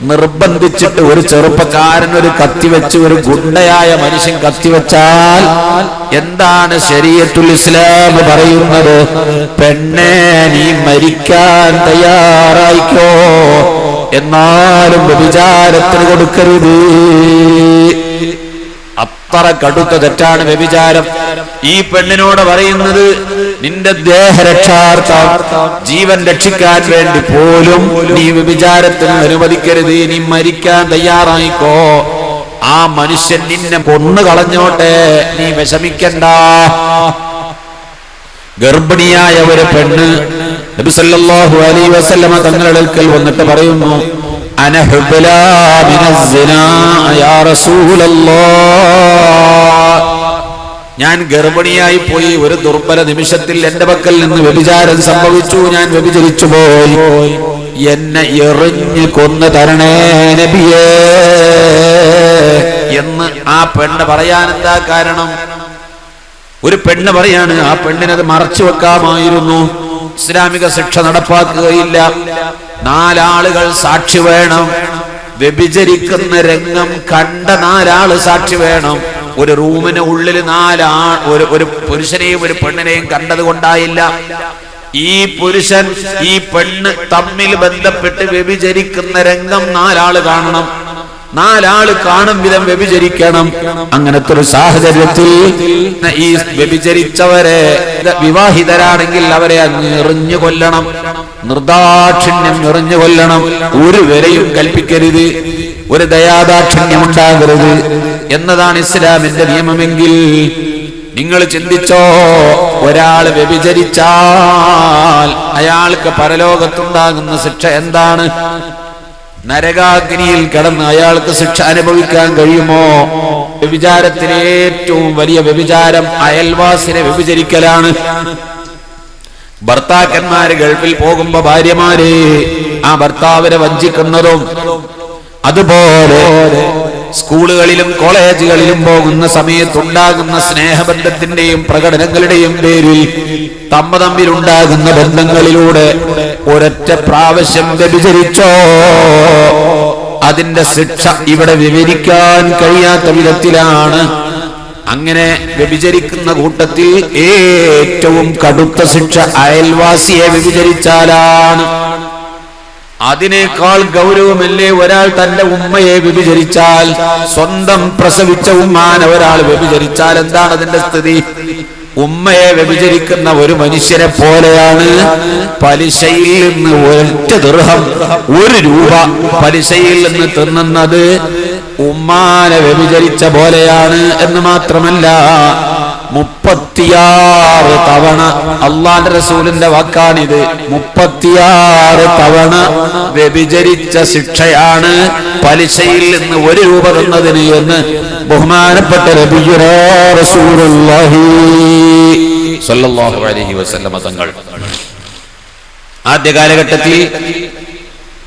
നിർബന്ധിച്ചിട്ട് ഒരു ചെറുപ്പക്കാരൻ ഒരു കത്തിവെച്ച്, ഒരു ഗുണ്ടയായ മനുഷ്യൻ കത്തിവെച്ചാൽ എന്താണ് ശരീഅത്തുൽ ഇസ്ലാം പറയുന്നത്? പെണ്ണേ, നീ മരിക്കാൻ തയ്യാറായിക്കോ, എന്നാലും വ്യഭിചാരത്തിന് കൊടുക്കരുത്. അത്ര കടുത്ത തെറ്റാണ് വ്യഭിചാരം. ഈ പെണ്ണിനോട് പറയുന്നത്, നിന്റെ ദേഹരക്ഷാർത്ഥം, ജീവൻ രക്ഷിക്കാൻ വേണ്ടി പോലും നീ വ്യഭിചാരത്തിന് അനുവദിക്കരുത്. നീ മരിക്കാൻ തയ്യാറായിക്കോ, ആ മനുഷ്യൻ നിന്നെ കൊന്നു കളഞ്ഞോട്ടെ, നീ വിഷമിക്കണ്ട. ഗർഭിണിയായ ഒരു പെണ്ണ് നബി സല്ലല്ലാഹു അലൈഹി വസല്ലമ തങ്ങളുടെ അടുക്കൽ വന്നിട്ട് പറയുന്നു, അനഹുബലാ മിനസ്സിനാ യാ റസൂലല്ലാഹ്, ഞാൻ ഗർഭിണിയായി പോയി, ഒരു ദുർബല നിമിഷത്തിൽ എന്റെ പക്കൽ നിന്ന് വ്യഭിചാരം സംഭവിച്ചു, ഞാൻ വ്യഭിചരിച്ചു പോയി, എന്നെ എറിഞ്ഞു കൊന്നു തരണേ നബിയേ എന്ന് ആ പെണ്ണ് പറയാൻ എന്താ കാരണം? ഒരു പെണ്ണ് പറയാണ്, ആ പെണ്ണിനത് മറച്ചു വെക്കാമായിരുന്നു. ഇസ്ലാമിക ശിക്ഷ നടപ്പാക്കുകയില്ല, 4 ആളുകൾ സാക്ഷി വേണം. വ്യഭിചരിക്കുന്ന രംഗം കണ്ട 4 ആള് സാക്ഷി വേണം. ഒരു റൂമിന് ഉള്ളിൽ 4 ഒരു പുരുഷനെയും ഒരു പെണ്ണിനെയും കണ്ടത് കൊണ്ടായില്ല. ഈ പുരുഷൻ ഈ പെണ്ണ് തമ്മിൽ ബന്ധപ്പെട്ട് വ്യഭിചരിക്കുന്ന രംഗം 4 ആള് കാണണം. 4 ആള് കാണും വിധം വ്യഭിചരിക്കണം. അങ്ങനത്തെ ഒരു സാഹചര്യത്തിൽ ഈ വ്യഭിചരിച്ചവരെ വിവാഹിതരാണെങ്കിൽ അവരെ എറിഞ്ഞു കൊല്ലണം, നിർദാക്ഷിണ്യം എറിഞ്ഞു കൊല്ലണം. ഒരു വിലയും കൽപ്പിക്കരുത്, ഒരു ദയാദാക്ഷിണ്യം ഉണ്ടാകരുത് എന്നതാണ് ഇസ്ലാമിന്റെ നിയമമെങ്കിൽ നിങ്ങൾ ചിന്തിച്ചോ, ഒരാൾ വ്യഭിചരിച്ചാൽ അയാൾക്ക് പരലോകത്തുണ്ടാകുന്ന ശിക്ഷ എന്താണ്? നരകാഗ്നിയിൽ കിടന്ന് അയാൾക്ക് ശിക്ഷ അനുഭവിക്കാൻ കഴിയുമോ? വ്യഭിചാരത്തിലെ ഏറ്റവും വലിയ വ്യഭിചാരം അയൽവാസിനെ വ്യഭിചരിക്കലാണ്. ഭർത്താക്കന്മാര് ഗൾഫിൽ പോകുമ്പോ ഭാര്യമാരെ ആ ഭർത്താവിനെ വഞ്ചിക്കുന്നതും, അതുപോലെ സ്കൂളുകളിലും കോളേജുകളിലും പോകുന്ന സമയത്തുണ്ടാകുന്ന സ്നേഹബന്ധത്തിന്റെയും പ്രകടനങ്ങളുടെയും പേരിൽ തമ്മിലുണ്ടാകുന്ന ബന്ധങ്ങളിലൂടെ ഒരൊറ്റ പ്രാവശ്യം വ്യഭിചരിച്ചോ, അതിന്റെ ശിക്ഷ ഇവിടെ വിവരിക്കാൻ കഴിയാത്ത വിധത്തിലാണ്. അങ്ങനെ വ്യഭിചരിക്കുന്ന കൂട്ടത്തിൽ ഏറ്റവും കടുത്ത ശിക്ഷ അയൽവാസിയെ വ്യഭിചരിച്ചാലാണ്. അതിനേക്കാൾ ഗൗരവമല്ലേ ഒരാൾ തന്റെ ഉമ്മയെ വ്യഭിചരിച്ചാൽ? സ്വന്തം പ്രസവിച്ച ഉമ്മാനെ ഒരാൾ വ്യഭിചരിച്ചാൽ എന്താണ് അതിന്റെ സ്ഥിതി? ഉമ്മയെ വ്യഭിചരിക്കുന്ന ഒരു മനുഷ്യനെ പോലെയാണ്. പലിശയിൽ നിന്ന് 1 ദിർഹം, 1 രൂപ പലിശയിൽ നിന്ന് തിന്നുന്നത് ഉമ്മാനെ വ്യഭിചരിച്ച പോലെയാണ്. എന്ന് മാത്രമല്ല, 36 തവണ, അള്ളാന്റെ റസൂലിന്റെ വാക്കാണിത്, 36 തവണ വ്യഭിചരിച്ച ശിക്ഷയാണ് പലിശയിൽ നിന്ന് 1 രൂപ തന്നതിന് എന്ന് ബഹുമാനപ്പെട്ട നബിയുനാ റസൂലുള്ളാഹി സ്വല്ലല്ലാഹു അലൈഹി വസല്ലമ തങ്ങൾ. ആദ്യ കാലഘട്ടത്തിൽ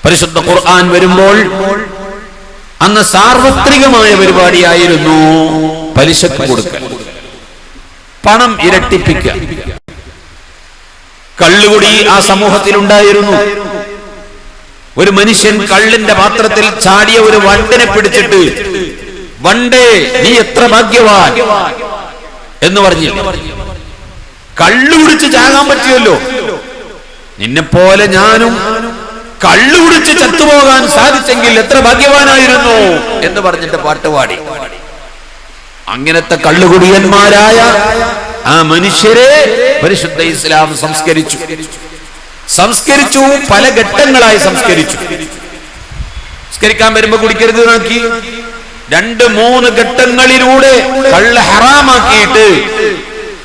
പരിശുദ്ധ ഖുർആൻ വരുമ്പോൾ അന്ന് സാർവത്രികമായ പരിപാടിയായിരുന്നു പലിശക്ക് കൊടുക്കൽ, പണം ഇരട്ടിപ്പിക്കുക. കള്ളുകുടി ആ സമൂഹത്തിൽ ഉണ്ടായിരുന്നു. ഒരു മനുഷ്യൻ കള്ളിന്റെ പാത്രത്തിൽ ചാടിയ ഒരു വണ്ടിനെ പിടിച്ചിട്ട്, വണ്ടേ നീ എത്ര ഭാഗ്യവാൻ എന്ന് പറഞ്ഞു. കള്ളു കുടിച്ച് ചാകാൻ പറ്റിയല്ലോ, നിന്നെപ്പോലെ ഞാനും കള്ളു കുടിച്ച് ചത്തുപോകാൻ സാധിച്ചെങ്കിൽ എത്ര ഭാഗ്യവാനായിരുന്നു എന്ന് പറഞ്ഞിട്ട് പാട്ടുപാടി. അങ്ങനത്തെ കള്ളുകുടിയന്മാരായ ആ മനുഷ്യരെ പരിശുദ്ധ ഇസ്ലാം സംസ്കരിച്ചു. പല ഘട്ടങ്ങളായി സംസ്കരിച്ചു. സംസ്കരിക്കാൻ വരുമ്പോ കുടിക്കരുത് നോക്കി 2-3 ഘട്ടങ്ങളിലൂടെ കള്ള് ഹറാമാക്കിയിട്ട്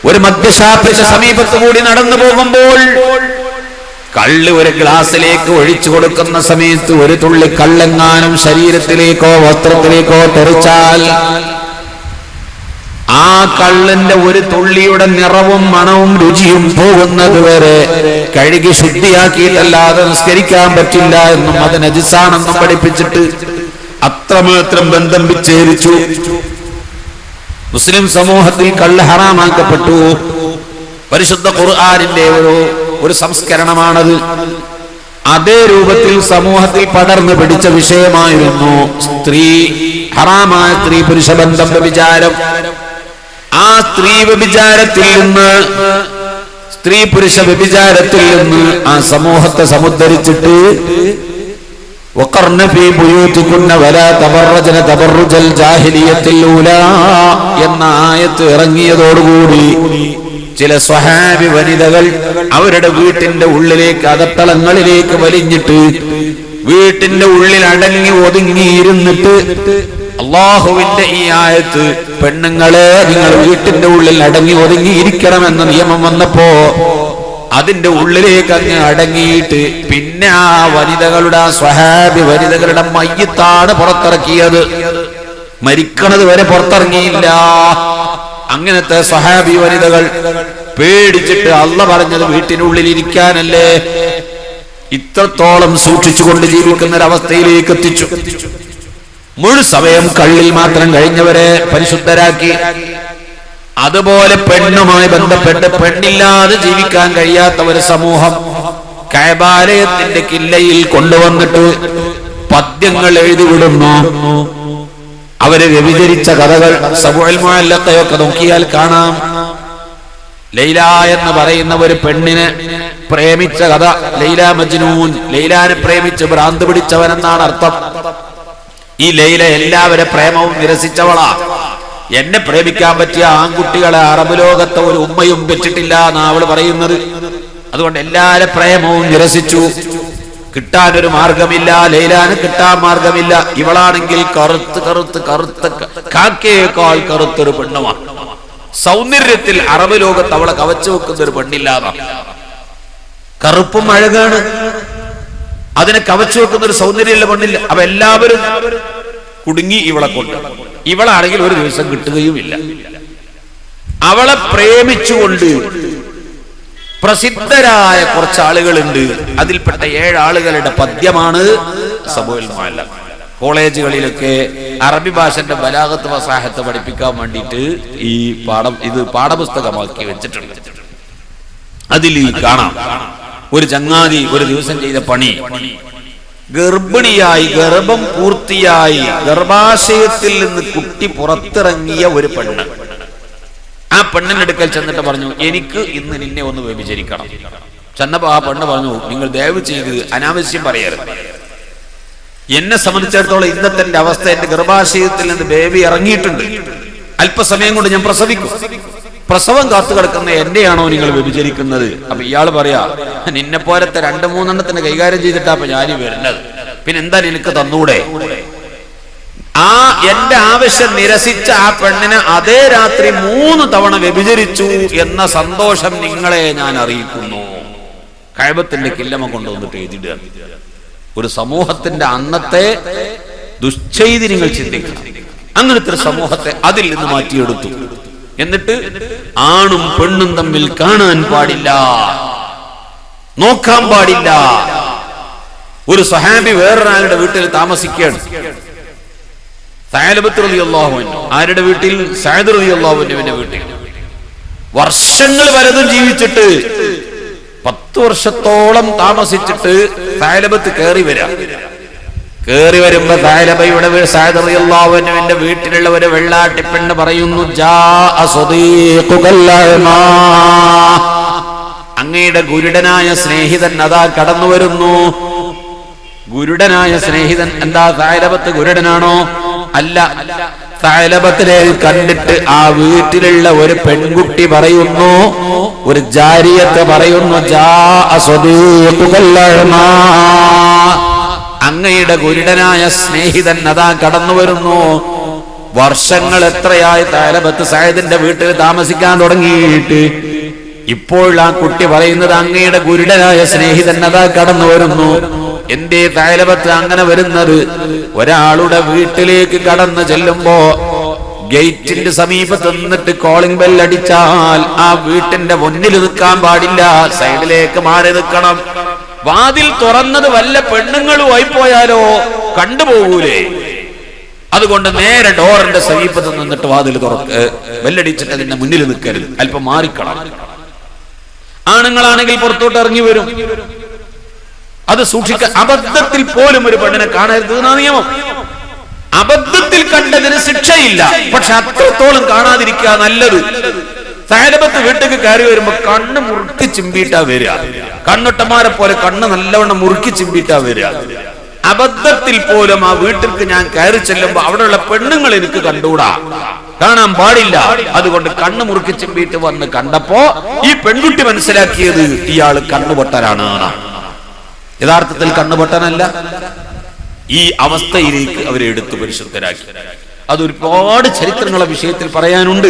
ഒരു മദ്യശാപ്പിന്റെ സമീപത്ത് കൂടി നടന്നു പോകുമ്പോൾ കള്ള് ഒരു ഗ്ലാസ്സിലേക്ക് ഒഴിച്ചു കൊടുക്കുന്ന സമയത്ത് ഒരു തുള്ളി കള്ളെങ്ങാനും ശരീരത്തിലേക്കോ വസ്ത്രത്തിലേക്കോ തെറിച്ചാൽ ആ കള്ളിന്റെ ഒരു തുള്ളിയുടെ നിറവും മണവും രുചിയും പോകുന്നത് വരെ കഴുകി ശുദ്ധിയാക്കിയിട്ടല്ലാതെ നിസ്കരിക്കാൻ പറ്റില്ല എന്നും അത് നജിസാണെന്നും പഠിപ്പിച്ചിട്ട് അത്രമാത്രം ബന്ധം വിച്ഛേദിച്ചു. മുസ്ലിം സമൂഹത്തിൽ കള്ള് ഹറാമാക്കപ്പെട്ടു. പരിശുദ്ധ ഖുർആനിന്റെ ഒരു സംസ്കരണമാണത്. അതേ രൂപത്തിൽ സമൂഹത്തിൽ പടർന്നു പിടിച്ച വിഷയമായിരുന്നു ഹറാമായ സ്ത്രീ പുരുഷ ബന്ധം, വ്യഭിചാരം. ആ സ്ത്രീ വ്യഭിചാരത്തിൽ നിന്ന്, സ്ത്രീ പുരുഷ വ്യഭിചാരത്തിൽ നിന്ന് ആ സമൂഹത്തെ സമുദ്ധരിച്ചിട്ട് വഖർന ഫീ ബുയൂതികുന്ന വലാ തബറജന തബറുജൽ ജാഹിലിയത്തിൽ ഊലാ എന്ന ആയത്ത് ഇറങ്ങിയതോടുകൂടി ചില സ്വഹാബി വനിതകൾ അവരുടെ വീട്ടിന്റെ ഉള്ളിലേക്ക് അകത്തളങ്ങളിലേക്ക് വലിഞ്ഞിട്ട് വീട്ടിന്റെ ഉള്ളിൽ അടങ്ങി ഒതുങ്ങിയിരുന്നിട്ട് അള്ളാഹുവിന്റെ ഈ ആയത്ത് പെണ്ണുങ്ങളെ നിങ്ങൾ വീട്ടിന്റെ ഉള്ളിൽ അടങ്ങി ഒതുങ്ങിയിരിക്കണമെന്ന നിയമം വന്നപ്പോ അതിന്റെ ഉള്ളിലേക്ക് അങ്ങ് അടങ്ങിയിട്ട് പിന്നെ ആ വനിതകളുടെ ആ സ്വഹാബി വനിതകളുടെ മയ്യത്താണ് പുറത്തിറക്കിയത്. മരിക്കണത് വരെ പുറത്തിറങ്ങിയില്ല. അങ്ങനത്തെ സ്വഹാബി വനിതകൾ പേടിച്ചിട്ട് അള്ള പറഞ്ഞത് വീട്ടിനുള്ളിൽ ഇരിക്കാനല്ലേ, ഇത്രത്തോളം സൂക്ഷിച്ചുകൊണ്ട് ജീവിക്കുന്ന ഒരവസ്ഥയിലേക്ക് എത്തിച്ചു. മുഴു സമയം കള്ളിൽ മാത്രം കഴിഞ്ഞവരെ പരിശുദ്ധരാക്കി. അതുപോലെ പെണ്ണുമായി ബന്ധപ്പെട്ട് പെണ്ണില്ലാതെ ജീവിക്കാൻ കഴിയാത്ത ഒരു സമൂഹം കഅബാലയത്തിന്റെ കില്ലയിൽ കൊണ്ടുവന്നിട്ട് പദ്യങ്ങൾ എഴുതിവിടുന്നു. അവര് വ്യഭിചരിച്ച കഥകൾ സബുൽ മുഅല്ലഖയൊക്കെ നോക്കിയാൽ കാണാം. ലൈല എന്ന് പറയുന്ന ഒരു പെണ്ണിനെ പ്രേമിച്ച കഥ, ലൈല മജ്നൂൻ, ലൈലാനെ പ്രേമിച്ച് ഭ്രാന്ത് പിടിച്ചവനെന്നാണ് അർത്ഥം. ഈ ലൈല എല്ലാവരെ പ്രേമവും നിരസിച്ചവളാ. എന്നെ പ്രേമിക്കാൻ പറ്റിയ ആൺകുട്ടികളെ അറബ് ലോകത്തെ ഒരു ഉമ്മയും വെച്ചിട്ടില്ല എന്നാ അവള് പറയുന്നത്. അതുകൊണ്ട് എല്ലാരെ പ്രേമവും നിരസിച്ചു. കിട്ടാനൊരു മാർഗമില്ല, ലൈലാന് കിട്ടാൻ മാർഗമില്ല. ഇവളാണെങ്കിൽ കറുത്ത് കറുത്ത് കറുത്ത കാക്കയേക്കാൾ കറുത്തൊരു പെണ്ണുമാണ്. സൗന്ദര്യത്തിൽ അറബ് ലോകത്ത് അവളെ കവച്ചു വെക്കുന്ന ഒരു പെണ്ണില്ലാതെ. കറുപ്പും അഴകാണ്, അതിനെ കവച്ചു വെക്കുന്ന ഒരു സൗന്ദര്യമുള്ള പെണ്ണില്ല. അപ്പൊ എല്ലാവരും കുടുങ്ങി ഇവളെ കൊണ്ട്. ഇവളാണെങ്കിൽ ഒരു ദിവസം കിട്ടുകയുമില്ല. അവളെ പ്രേമിച്ചുകൊണ്ട് പ്രസിദ്ധരായ കുറച്ച് ആളുകളുണ്ട്. അതിൽപ്പെട്ട 7 ആളുകളുടെ പദ്യമാണ് സബുൽ മുഅല്ലഖ്. കോളേജുകളിലൊക്കെ അറബി ഭാഷന്റെ ബലാഗത്ത് ഫസാഹത്ത് പഠിപ്പിക്കാൻ വേണ്ടിയിട്ട് ഈ പാഠപുസ്തകമാക്കി വെച്ചിട്ടുണ്ട്. അതിൽ കാണാം ഒരു ചങ്ങാതി ഒരു ദിവസം ചെയ്ത പണി, ഗർഭിണിയായി ഗർഭം പൂർത്തിയായി ഗർഭാശയത്തിൽ നിന്ന് കുട്ടി പുറത്തിറങ്ങിയ ഒരു പെണ്ണ്. ആ പെണ്ണിന്റെ അടുക്കൽ ചെന്നിട്ട് പറഞ്ഞു, എനിക്ക് ഇന്ന് നിന്നെ ഒന്ന് വ്യഭിചരിക്കണം. ചെന്നപ്പോ ആ പെണ്ണ് പറഞ്ഞു, നിങ്ങൾ ദയവ് ചെയ്ത് അനാവശ്യം പറയരുത്. എന്നെ സംബന്ധിച്ചിടത്തോളം ഇന്നത്തെ എന്റെ അവസ്ഥ, എന്റെ ഗർഭാശയത്തിൽ നിന്ന് ബേബി ഇറങ്ങിയിട്ടുണ്ട്, അല്പസമയം കൊണ്ട് ഞാൻ പ്രസവിക്കും. പ്രസവം കാത്തു കിടക്കുന്ന എന്റെയാണോ നിങ്ങൾ വ്യഭിചരിക്കുന്നത്? അപ്പൊ ഇയാള് പറയാ, നിന്നെ പോലത്തെ 2-3 എണ്ണത്തിന് കൈകാര്യം ചെയ്തിട്ടാ അപ്പൊ ഞാൻ വരുന്നത്, പിന്നെ എന്താ നിനക്ക് തന്നൂടെ? ആ എന്റെ ആവശ്യം നിരസിച്ച ആ പെണ്ണിനെ അതേ രാത്രി 3 തവണ വ്യഭിചരിച്ചു എന്ന സന്തോഷം നിങ്ങളെ ഞാൻ അറിയിക്കുന്നു. കഅബത്തിന്റെ കില്ലമ കൊണ്ടുവന്നിട്ട് എഴുതിടുക. ഒരു സമൂഹത്തിന്റെ അന്നത്തെ ദുശ്ചെയ്തി നിങ്ങൾ ചിന്തിക്കണം. അങ്ങനത്തെ ഒരു സമൂഹത്തെ അതിൽ നിന്ന് മാറ്റിയെടുത്തു. എന്നിട്ട് ആണും പെണ്ണും തമ്മിൽ കാണാൻ പാടില്ല, നോക്കാൻ പാടില്ല. ഒരു സ്വഹാബി വേറൊരാളുടെ വീട്ടിൽ താമസിക്കുകയാണ്. സഅലബത്ത് റളിയല്ലാഹു അൻഹു ആരുടെ വീട്ടിൽ? സഅദ് റളിയല്ലാഹു അൻഹുവിന്റെ വീട്ടിൽ. വർഷങ്ങൾ പലതും ജീവിച്ചിട്ട് 10 വർഷത്തോളം താമസിച്ചിട്ട് സഅലബത്ത് കയറി വരുമ്പോ സഅലബയുടെ സഅദ് റളിയല്ലാഹു അൻഹുവിന്റെ വീട്ടിലുള്ള ഒരു വെള്ളാട്ടി പെണ്ണ് പറയുന്നു, ജാഅ സദീഖുകൽ അഅ്മാ, അങ്ങയുടെ ഗുരുടനായ സ്നേഹിതൻ അതാ കടന്നു വരുന്നു. ഗുരുടനായ സ്നേഹിതൻ എന്താ? സഅലബത്ത് ഗുരുടനാണോ? അല്ല. സഅലബത്തിനെ കണ്ടിട്ട് ആ വീട്ടിലുള്ള ഒരു പെൺകുട്ടി പറയുന്നു, ഒരു ജാരിയത്ത് പറയുന്നു, ജാഅ സദീഖുകൽ അഅ്മാ, അങ്ങയുടെ ഗുരുടനായ സ്നേഹിതൻ അതാ കടന്നു വരുന്നു. വർഷങ്ങൾ എത്രയായി സഅലബത്ത് സഅദിന്റെ വീട്ടിൽ താമസിക്കാൻ തുടങ്ങിയിട്ട്. ഇപ്പോൾ ആ കുട്ടി പറയുന്നത്, അങ്ങയുടെ ഗുരുടനായ സ്നേഹിതൻ അതാ കടന്നു വരുന്നു. എന്റെ സഅലബത്ത് അങ്ങനെ വരുന്നത്? ഒരാളുടെ വീട്ടിലേക്ക് കടന്നു ചെല്ലുമ്പോ ഗേറ്റിന്റെ സമീപത്ത് നിന്നിട്ട് കോളിംഗ് ബെൽ അടിച്ചാൽ ആ വീട്ടിന്റെ മുന്നിൽ നിൽക്കാൻ പാടില്ല, സൈഡിലേക്ക് മാറി നിൽക്കണം. വാതിൽ തുറന്നത് വല്ല പെണ്ണുങ്ങളുമായി പോയാലോ കണ്ടുപോകൂലേ? അതുകൊണ്ട് നേരെ ഡോറിന്റെ സമീപത്ത് നിന്നിട്ട് വാതിൽ ബെല്ലടിച്ചിട്ട് അതിന്റെ മുന്നിൽ നിൽക്കരുത്, അല്പം മാറിക്കണം. ആണുങ്ങളാണെങ്കിൽ പുറത്തോട്ട് ഇറങ്ങി വരും. അത് സൂക്ഷിക്കാൻ. അബദ്ധത്തിൽ പോലും ഒരു പെണ്ണിനെ കാണരുത് എന്നാ നിയമം. അബദ്ധത്തിൽ കണ്ടതിന് ശിക്ഷയില്ല, പക്ഷെ അത്രത്തോളം കാണാതിരിക്കുക നല്ലത്. സഅലബത്ത് വീട്ടിലേക്ക് കയറി വരുമ്പോ കണ്ണ് മുറുക്കി ചിമ്പിട്ടാ വരിക. കണ്ണൊട്ടന്മാരെ പോലെ കണ്ണ് നല്ലവണ്ണം മുറുക്കി ചിമ്പിട്ടാ വരിക. അബദ്ധത്തിൽ പോലും ആ വീട്ടിലേക്ക് ഞാൻ കയറി ചെല്ലുമ്പോ അവിടെയുള്ള പെണ്ണുങ്ങൾ എനിക്ക് കണ്ടുകൂടാ, കാണാൻ പാടില്ല. അതുകൊണ്ട് കണ്ണു മുറുക്കി ചെമ്പിട്ട് വന്ന് കണ്ടപ്പോ ഈ പെൺകുട്ടി മനസ്സിലാക്കിയത് ഇയാള് കണ്ണുപൊട്ടനാണ്. യഥാർത്ഥത്തിൽ കണ്ണുപൊട്ടനല്ല. ഈ അവസ്ഥയിലേക്ക് അവരെ എടുത്തു പരിശുദ്ധരാക്കി. അതൊരുപാട് ചരിത്രങ്ങളെ വിഷയത്തിൽ പറയാനുണ്ട്.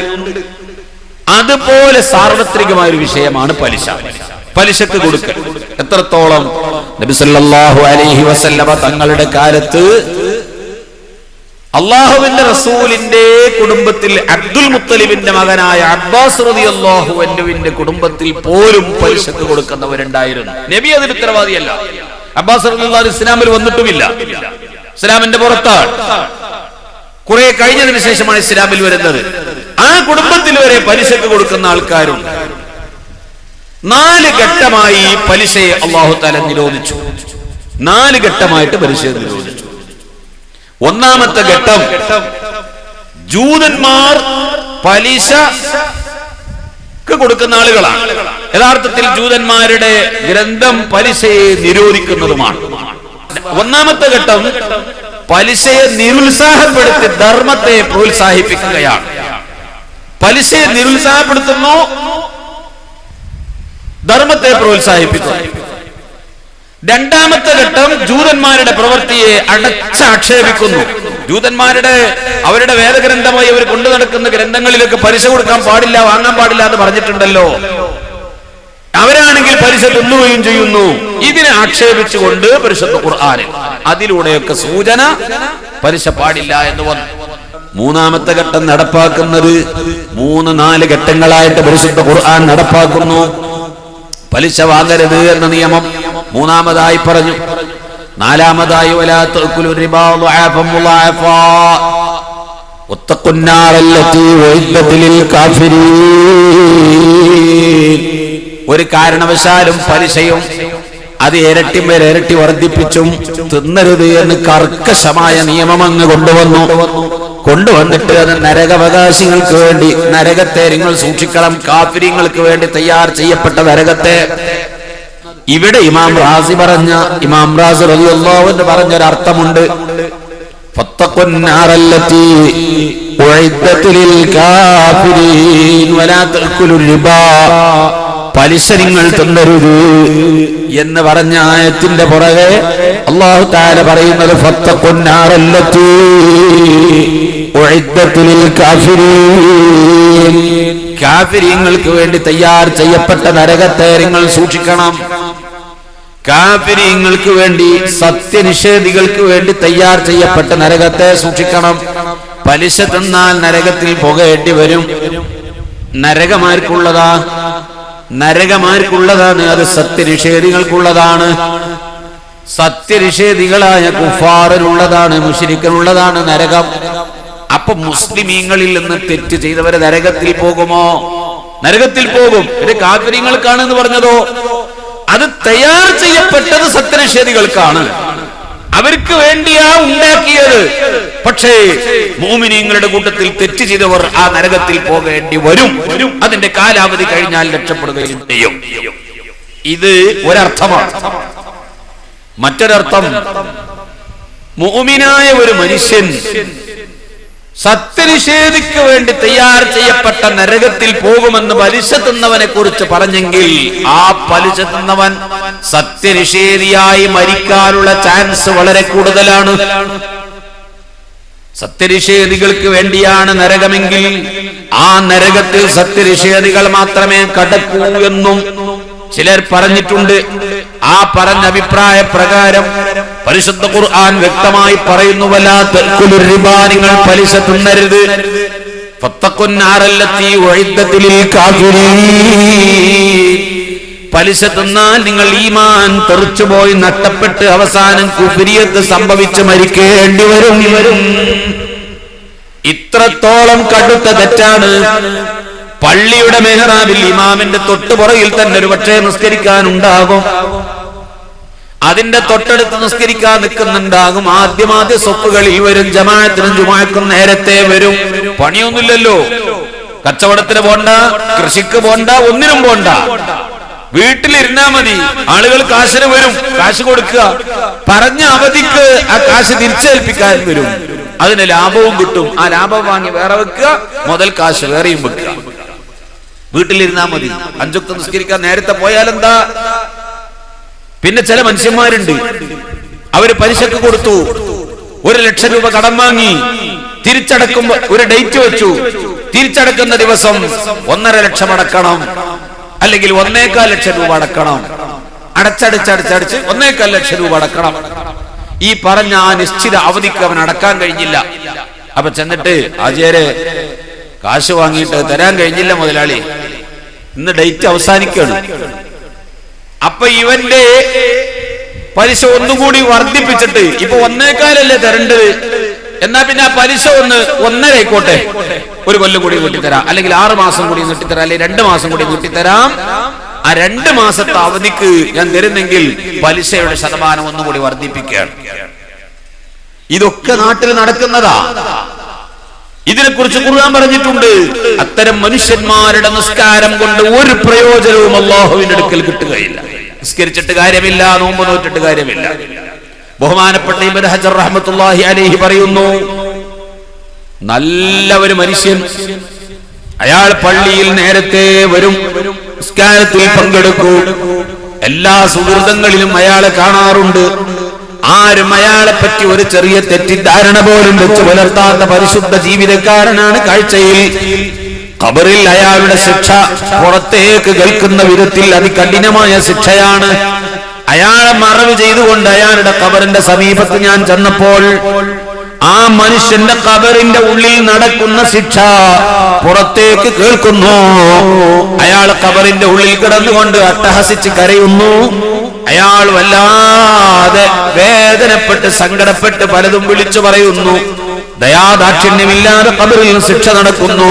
അതുപോലെ സാർവത്രികമായ ഒരു വിഷയമാണ് പലിശ. പലിശക്ക് കൊടുക്കൽ എത്രത്തോളം നബി സല്ലല്ലാഹു അലൈഹി വസല്ലമ തങ്ങളുടെ കാലത്ത് അള്ളാഹുവിന്റെ റസൂലിന്റെ കുടുംബത്തിൽ അബ്ദുൽ മുത്തലിബിന്റെ മകനായ അബ്ബാസ് റളിയല്ലാഹു അൻഹുവിന്റെ കുടുംബത്തിൽ പോലും പലിശക്ക് കൊടുക്കുന്നവരുണ്ടായിരുന്നു. നബി അതിന് ഉത്തരവാദിയല്ല. അബ്ബാസ് റളിയല്ലാഹു അൻഹു ഇസ്ലാമിൽ വന്നിട്ടുമില്ല, ഇസ്ലാമിന്റെ പുറത്താണ്. കുറെ കഴിഞ്ഞതിന് ശേഷമാണ് ഇസ്ലാമിൽ വരുന്നത്. ആ കുടുംബത്തിൽ വരെ പലിശക്ക് കൊടുക്കുന്ന ആൾക്കാരും. 4 ഘട്ടമായി പലിശയെ അല്ലാഹു തആല നിരോധിച്ചു. 4 ഘട്ടമായിട്ട് പലിശയെ നിരോധിച്ചു. ഒന്നാമത്തെ ഘട്ടം, ജൂതന്മാർ പലിശ കൊടുക്കുന്ന ആളുകളാണ്. യഥാർത്ഥത്തിൽ ജൂതന്മാരുടെ ഗ്രന്ഥം പലിശയെ നിരോധിക്കുന്നതുമാണ്. ഒന്നാമത്തെ ഘട്ടം, പലിശയെ നിരുത്സാഹപ്പെടുത്തി ധർമ്മത്തെ പ്രോത്സാഹിപ്പിക്കുകയാണ്. പലിശയെ നിരുത്സാഹപ്പെടുത്തുന്നു, ധർമ്മത്തെ പ്രോത്സാഹിപ്പിക്കുന്നു. രണ്ടാമത്തെ ഘട്ടം, ജൂതന്മാരുടെ പ്രവൃത്തിയെ അടച്ചാക്ഷേപിക്കുന്നു. ജൂതന്മാരുടെ അവരുടെ വേദഗ്രന്ഥമായി അവർ കൊണ്ടു നടക്കുന്ന ഗ്രന്ഥങ്ങളിലൊക്കെ പലിശ കൊടുക്കാൻ പാടില്ല, വാങ്ങാൻ പാടില്ല എന്ന് പറഞ്ഞിട്ടുണ്ടല്ലോ. അവരാണെങ്കിൽ പലിശ തിന്നുകയും ചെയ്യുന്നു. ഇതിനെ ആക്ഷേപിച്ചുകൊണ്ട് പരിശുദ്ധ ഖുർആനിൽ അതിലൂടെയൊക്കെ സൂചന പലിശ പാടില്ല എന്ന് വന്നു. മൂന്നാമത്തെ ഘട്ടം നടപ്പാക്കുന്നത് 3-4 ഘട്ടങ്ങളായിട്ട് പരിശുദ്ധ ഖുർആൻ നടപ്പാക്കുന്നു. പലിശ വാങ്ങരുത് എന്ന നിയമം മൂന്നാമതായി പറഞ്ഞു. നാലാമതായി വലാ തഅകുലു റിബാ ദുആഫൻ മുളാഫാ വത്തഖുന്നാറല്ലതി വഇദ്ദത്തിൽ കാഫിരീൻ. ഒരു കാരണവശാലും പലിശയും അത് ഇരട്ടിമേൽ ഇരട്ടി വർദ്ധിപ്പിച്ചും തിന്നരുത് എന്ന് കർക്കശമായ നിയമം അങ്ങ് കൊണ്ടുവന്നിട്ട് അത് നരകാവകാശികൾക്ക് വേണ്ടി നരകത്തെ നിങ്ങൾ സൂക്ഷിക്കണം. കാഫിരീങ്ങൾക്ക് വേണ്ടി തയ്യാർ ചെയ്യപ്പെട്ട നരകത്തെ. ഇവിടെ ഇമാം റാസി റളിയല്ലാഹു അൻഹു പറഞ്ഞൊരർത്ഥമുണ്ട്. ഫത്തഖുന്നാറല്ലതി ഉഇദ്ദത്തിൽ കാഫിരീൻ വലാ തഅകുലു റിബാ. പലിശ നിങ്ങൾ തിന്നരുത് എന്ന് പറഞ്ഞ ആയത്തിന്റെ പുറകെ അല്ലാഹു തആല പറയുന്നത് ഫത്തഖുന്നാറല്ലതി ഉഇദ്ദത്തിൽ കാഫിരീൻ. കാഫിരീങ്ങൾക്ക് വേണ്ടി തയ്യാർ ചെയ്യപ്പെട്ട നരകത്തെ നിങ്ങൾ സൂക്ഷിക്കണം. കാഫിരീങ്ങൾക്ക് വേണ്ടി, സത്യനിഷേധികൾക്ക് വേണ്ടി തയ്യാർ ചെയ്യപ്പെട്ട നരകത്തെ സൂക്ഷിക്കണം. പലിശ തിന്നാൽ നരകത്തിൽ പോകേണ്ടി വരും. നരകമാർക്കുള്ളതാണ്, അത് സത്യനിഷേധികൾക്കുള്ളതാണ്. സത്യനിഷേധികളായ കുഫാറിനുള്ളതാണ്, മുശ്രിക്കിനുള്ളതാണ് നരകം. അപ്പൊ മുസ്ലിമീങ്ങളിൽ നിന്ന് തെറ്റ് ചെയ്തവരെ നരകത്തിൽ പോകുമോ? നരകത്തിൽ പോകും. ഇത് കാഫിരീങ്ങൾക്കാണെന്ന് പറഞ്ഞതോ? അത് തയ്യാർ ചെയ്യപ്പെട്ടത് സത്യനിഷേധികൾക്കാണ്. അവർക്ക് വേണ്ടിയാ ഉണ്ടാക്കിയത്. പക്ഷേ മുഅ്മിനീങ്ങളുടെ കൂട്ടത്തിൽ തെറ്റ് ചെയ്തവർ ആ നരകത്തിൽ പോകേണ്ടി വരും. അതിന്റെ കാലാവധി കഴിഞ്ഞാൽ രക്ഷപ്പെടുകയും ചെയ്യും. ഇത് ഒരർത്ഥമാണ്. മറ്റൊരർത്ഥം, മുഅ്മിനായ ഒരു മനുഷ്യൻ സത്യനിഷേധിക്ക് വേണ്ടി തയ്യാർ ചെയ്യപ്പെട്ട നരകത്തിൽ പോകുമെന്ന് പലിശ തിന്നവനെ കുറിച്ച് പറഞ്ഞെങ്കിൽ ആ പലിശ തിന്നവൻ സത്യനിഷേധിയായി മരിക്കാനുള്ള ചാൻസ് വളരെ കൂടുതലാണ്. സത്യനിഷേധികൾക്ക് വേണ്ടിയാണ് നരകമെങ്കിൽ ആ നരകത്തിൽ സത്യനിഷേധികൾ മാത്രമേ കടക്കൂ എന്നും ചിലർ പറഞ്ഞിട്ടുണ്ട്. ആ പറഞ്ഞ അഭിപ്രായ പ്രകാരം പരിശുദ്ധ ഖുർആൻ വ്യക്തമായി പറയുന്നു, വലാ തഅകുലു റിബാ, നിങ്ങൾ പലിശ തിന്നരുത്. ഫത്തഖുന്നാറല്ലതി ഉഇദ്ദത്തിൽ കാഫിരീൻ. പലിശ തിന്നാൽ നിങ്ങൾ ഈമാൻ തെറിച്ചുപോയി നഷ്ടപ്പെട്ട് അവസാനം കുഫ്രിയത്ത് സംഭവിച്ച് മരിക്കേണ്ടി വരും. ഇത്രത്തോളം കടുത്ത തെറ്റാണ്. പള്ളിയുടെ മെഹ്റാബിൽ ഇമാമിന്റെ തൊട്ടുപുറകിൽ തന്നെ ഒരു പക്ഷേ നിസ്കരിക്കാനുണ്ടാകും. അതിന്റെ തൊട്ടടുത്ത് നിസ്കരിക്കാൻ നിൽക്കുന്നുണ്ടാകും. ആദ്യ സ്വപ്പുകളിൽ വരും. ജമാഅത്തിനും ജുമുഅക്കും നേരത്തെ വരും. പണിയൊന്നുമില്ലല്ലോ. കച്ചവടത്തിന് പോണ്ട, കൃഷിക്ക് പോണ്ട, ഒന്നിനും പോണ്ട. വീട്ടിലിരുന്നാ മതി. ആളുകൾ കാശിന് വരും, കാശ് കൊടുക്കുക, പറഞ്ഞ അവധിക്ക് ആ കാശ് തിരിച്ചേൽപ്പിക്കാൻ വരും. അതിന് ലാഭവും കിട്ടും. ആ ലാഭം വാങ്ങി വേറെ വെക്കുക, മുതൽ കാശ് വേറെയും വെക്കുക. വീട്ടിലിരുന്നാ മതി. 5 വക്ത് നിസ്കരിക്കാൻ നേരത്തെ പോയാലെന്താ? പിന്നെ ചില മനുഷ്യന്മാരുണ്ട്, അവര് പലിശക്ക് കൊടുത്തു, 1 ലക്ഷം രൂപ കടം വാങ്ങി, തിരിച്ചടക്കുമ്പോ ഒരു ഡേറ്റ് വെച്ചു, തിരിച്ചടക്കുന്ന ദിവസം 1.5 ലക്ഷം അടക്കണം, അല്ലെങ്കിൽ 1.25 ലക്ഷം രൂപ അടക്കണം. അടച്ചടിച്ചടിച്ചടിച്ച് 1.25 ലക്ഷം രൂപ അടക്കണം. ഈ പറഞ്ഞ ആ നിശ്ചിത അവധിക്ക് അവൻ അടക്കാൻ കഴിഞ്ഞില്ല. അപ്പൊ ചെന്നിട്ട് ആചാര്യ കാശ് വാങ്ങിയിട്ട് തരാൻ കഴിഞ്ഞില്ല മുതലാളി, ഇന്ന് ഡേറ്റ് അവസാനിക്കാണ്. അപ്പൊ ഇവന്റെ പലിശ ഒന്നുകൂടി വർദ്ധിപ്പിച്ചിട്ട് ഇപ്പൊ 1.25 തരേണ്ടത്, എന്നാ പിന്നെ ആ പലിശ 1.5 ആയിക്കോട്ടെ, 1 കൊല്ലം കൂടി നീട്ടിത്തരാം, അല്ലെങ്കിൽ 6 മാസം കൂടി നീട്ടിത്തരാം, അല്ലെങ്കിൽ 2 മാസം കൂടി നീട്ടിത്തരാം. ആ 2 മാസത്തെ അവധിക്ക് ഞാൻ തരുന്നെങ്കിൽ പലിശയുടെ ശതമാനം ഒന്നുകൂടി വർദ്ധിപ്പിക്കുകയാണ്. ഇതൊക്കെ നാട്ടിൽ നടക്കുന്നതാ. ഇതിനെക്കുറിച്ച് ഖുർആൻ പറഞ്ഞിട്ടുണ്ട്. അത്തരം മനുഷ്യന്മാരുടെ നിസ്കാരം കൊണ്ട് ഒരു പ്രയോജനവും അല്ലാഹുവിന്റെ അടുക്കൽ കിട്ടുകയില്ല. നിസ്കരിച്ചിട്ട് കാര്യമില്ല, നോമ്പ് നോറ്റിട്ട് കാര്യമില്ല. ബഹുമാനപ്പെട്ട ഇബ്നു ഹജർ റഹ്മത്തുള്ളാഹി അലൈഹി പറയുന്നു, നല്ല ഒരു മനുഷ്യൻ, അയാൾ പള്ളിയിൽ നേരത്തെ വരും, നിസ്കാരത്തിൽ പങ്കെടുക്കും, എല്ലാ സുഹൃതങ്ങളിലും അയാളെ കാണാറുണ്ട്. ആരും അയാളെ പറ്റി ഒരു ചെറിയ തെറ്റിദ്ധാരണ പോലും വെച്ച് പുലർത്താത്ത പരിശുദ്ധ ജീവിതക്കാരനാണ്. കാഴ്ചയിൽ ഖബറിൽ അയാളുടെ ശിക്ഷ പുറത്തേക്ക് കേൾക്കുന്ന വിധത്തിൽ അതികഠിനമായ ശിക്ഷയാണ്. അയാളെ മറവ് ചെയ്തുകൊണ്ട് അയാളുടെ ഖബറിന്റെ സമീപത്ത് ഞാൻ ചെന്നപ്പോൾ ആ മനുഷ്യന്റെ ഖബറിന്റെ ഉള്ളിൽ നടക്കുന്ന ശിക്ഷ പുറത്തേക്ക് കേൾക്കുന്നു. അയാൾ ഖബറിന്റെ ഉള്ളിൽ കിടന്നുകൊണ്ട് അട്ടഹസിച്ച് കരയുന്നു. അയാൾ വല്ലാതെ വേദനപ്പെട്ട് സങ്കടപ്പെട്ട് പലതും വിളിച്ചു പറയുന്നു. ദയാദാക്ഷിണ്യമില്ലാതെ ഖബറിൽ ശിക്ഷ നടക്കുന്നു.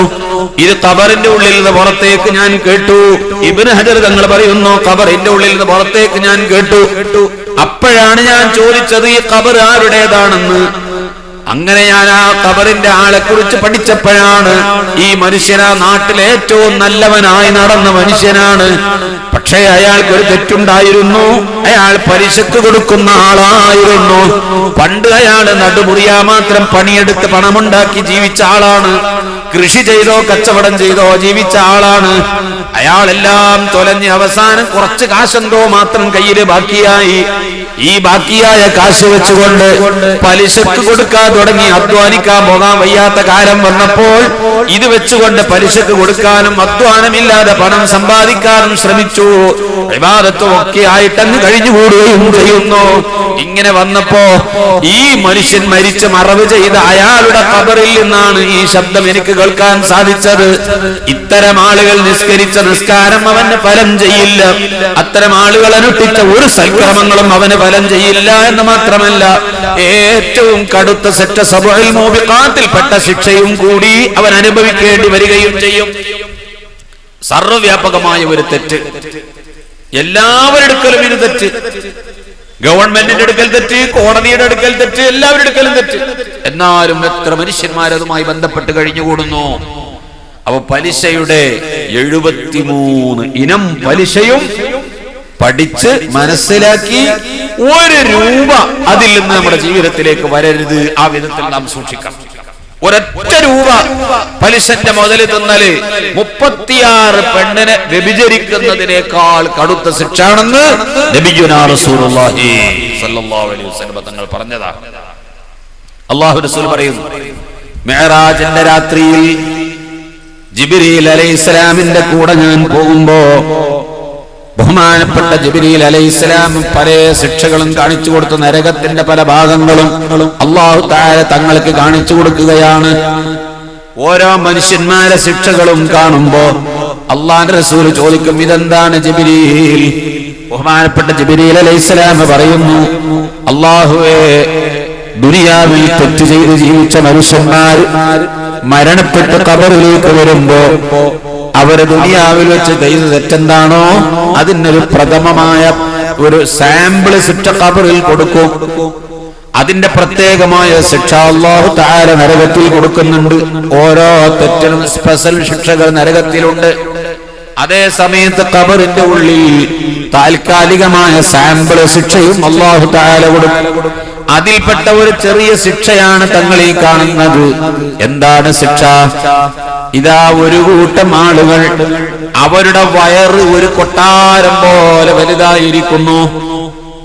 ഇത് ഖബറിന്റെ ഉള്ളിൽ നിന്ന് പുറത്തേക്ക് ഞാൻ കേട്ടു. ഇബ്നു ഹജർ തങ്ങൾ പറയുന്നു, ഖബറിന്റെ ഉള്ളിൽ നിന്ന് പുറത്തേക്ക് ഞാൻ കേട്ടു. അപ്പോഴാണ് ഞാൻ ചോദിച്ചത് ഈ ഖബർ ആരുടേതാണെന്ന്. അങ്ങനെ ഞാൻ ആ ഖബറിന്റെ ആളെ കുറിച്ച് പഠിച്ചപ്പോഴാണ് ഈ മനുഷ്യനാ നാട്ടിലെ ഏറ്റവും നല്ലവനായി നടന്ന മനുഷ്യനാണ്. പക്ഷേ അയാൾക്ക് ഒരു തെറ്റുണ്ടായിരുന്നു. അയാൾ പലിശക്ക് കൊടുക്കുന്ന ആളായിരുന്നു. പണ്ട് അയാൾ നടുമുറിയാ മാത്രം പണിയെടുത്ത് പണമുണ്ടാക്കി ജീവിച്ച ആളാണ്. കൃഷി ചെയ്തോ കച്ചവടം ചെയ്തോ ജീവിച്ച ആളാണ്. അയാളെല്ലാം തൊലഞ്ഞ് അവസാനം കുറച്ച് കാശെന്തോ മാത്രം കയ്യിൽ ബാക്കിയായി. ഈ ബാക്കിയായ കാശ് വെച്ചുകൊണ്ട് പലിശക്ക് കൊടുക്കാൻ തുടങ്ങി. അധ്വാനിക്കാൻ പോകാൻ വയ്യാത്ത കാലം വന്നപ്പോൾ ഇത് വെച്ചുകൊണ്ട് പലിശക്ക് കൊടുക്കാനും അധ്വാനമില്ലാതെ പണം സമ്പാദിക്കാനും ശ്രമിച്ചു. ഇബാദത്തും ഒക്കെ ആയിട്ടങ്ങ് കഴിഞ്ഞുകൂടുകയും ചെയ്യുന്നു. ഇങ്ങനെ വന്നപ്പോ ഈ മനുഷ്യൻ മരിച്ച് മറവ് ചെയ്ത അയാളുടെ ഖബറിൽ നിന്നാണ് ഈ ശബ്ദം എനിക്ക് കേൾക്കാൻ സാധിച്ചത്. ഇത്തരം ആളുകൾ നിസ്കരിച്ച നിസ്കാരം അവന് ഫലം ചെയ്യില്ല. അത്തരം ആളുകൾ അനുഷ്ഠിച്ച ഒരു സൽക്രമങ്ങളും അവന് ഫലം ചെയ്യില്ല എന്ന് മാത്രമല്ല, ഏറ്റവും കടുത്ത സെറ്റ സബഉൽ മൂബിഖാത്തിൽപ്പെട്ട ശിക്ഷയും കൂടി അവൻ അനുഭവിക്കേണ്ടി വരികയും ചെയ്യും. സർവ്വവ്യാപകമായ ഒരു തെറ്റ്, എല്ലാവരുടെ അടുക്കലും ഇത് തെറ്റ്. ഗവൺമെന്റിന്റെ അടുക്കൽ തെറ്റ്, കോടതിയുടെ അടുക്കൽ തെറ്റ്, എല്ലാവരുടെ അടുക്കലും തെറ്റ്. എന്നാലും എത്ര മനുഷ്യന്മാരതുമായി ബന്ധപ്പെട്ട് കഴിഞ്ഞുകൂടുന്നു. അപ്പൊ പലിശയുടെ 73 ഇനം പലിശയും പഠിച്ച് മനസ്സിലാക്കി 1 രൂപ അതിൽ നിന്ന് നമ്മുടെ ജീവിതത്തിലേക്ക് വരരുത്. ആ വിധത്തിൽ നാം സൂക്ഷിക്കണം. ഒരൊറ്റ രൂപ പലിശന്റെ മുതൽ തിന്നല് 36 പെണ്ണിനെ വ്യഭിചരിക്കുന്നതിനേക്കാൾ കടുത്ത ശിക്ഷയാണെന്ന് നബിയുനാ റസൂലുള്ളാഹി സ്വല്ലല്ലാഹു അലൈഹി വസല്ലം തങ്ങൾ പറഞ്ഞതാണ്. അല്ലാഹു റസൂൽ പറയുന്നു, മിഅ്റാജിന്റെ രാത്രിയിൽ ജിബ്രീൽ അലൈഹിസ്സലാമിന്റെ കൂടെ ഞാൻ പോകുമ്പോ ബഹുമാനപ്പെട്ട ജിബ്രീൽ അലൈഹിസ്സലാം പല ശിക്ഷകളും കാണിച്ചു കൊടുത്ത നരകത്തിന്റെ പല ഭാഗങ്ങളും അല്ലാഹു തആല തങ്ങൾക്ക് കാണിച്ചു കൊടുക്കുകയാണ്. ഓരോ മനുഷ്യന്മാരെ ശിക്ഷകളും കാണുമ്പോ അല്ലാഹുവിന്റെ റസൂൽ ചോദിക്കും, ഇതെന്താണ് ജിബ്രീൽ? ബഹുമാനപ്പെട്ട ജിബ്രീൽ അലൈഹിസ്സലാം പറയുന്നു, അല്ലാഹുവേ, ദുനിയാവിൽ തെറ്റ് ചെയ്ത് ജീവിച്ച മനുഷ്യന്മാർ മരണപ്പെട്ട് ഖബറിലേക്ക് വരുമ്പോ അവര് ദുനിയാവിൽ വെച്ച് ചെയ്ത തെറ്റെന്താണോ അതിനൊരു പ്രഥമമായ ഒരു സാമ്പിള് ശിക്ഷ ഖബറിൽ കൊടുക്കും. അതിന്റെ പ്രത്യേകമായ ശിക്ഷ അല്ലാഹു തആല നരകത്തിൽ കൊടുക്കുന്നുണ്ട്. ഓരോ തെറ്റിനും സ്പെഷ്യൽ ശിക്ഷകൾ നരകത്തിലുണ്ട്. അതേ സമയത്ത് ഖബറിന്റെ ഉള്ളിൽ താൽക്കാലികമായ സാമ്പിൾ ശിക്ഷയും അല്ലാഹു തആല കൊടുക്കും. അതിൽപ്പെട്ട ഒരു ചെറിയ ശിക്ഷയാണ് തങ്ങൾ ഈ കാണുന്നത്. എന്താണ് ശിക്ഷ? ഇതാ ഒരു കൂട്ടം ആളുകൾ അവരുടെ വയറ് ഒരു കൊട്ടാരം പോലെ വലുതായിരിക്കുന്നു.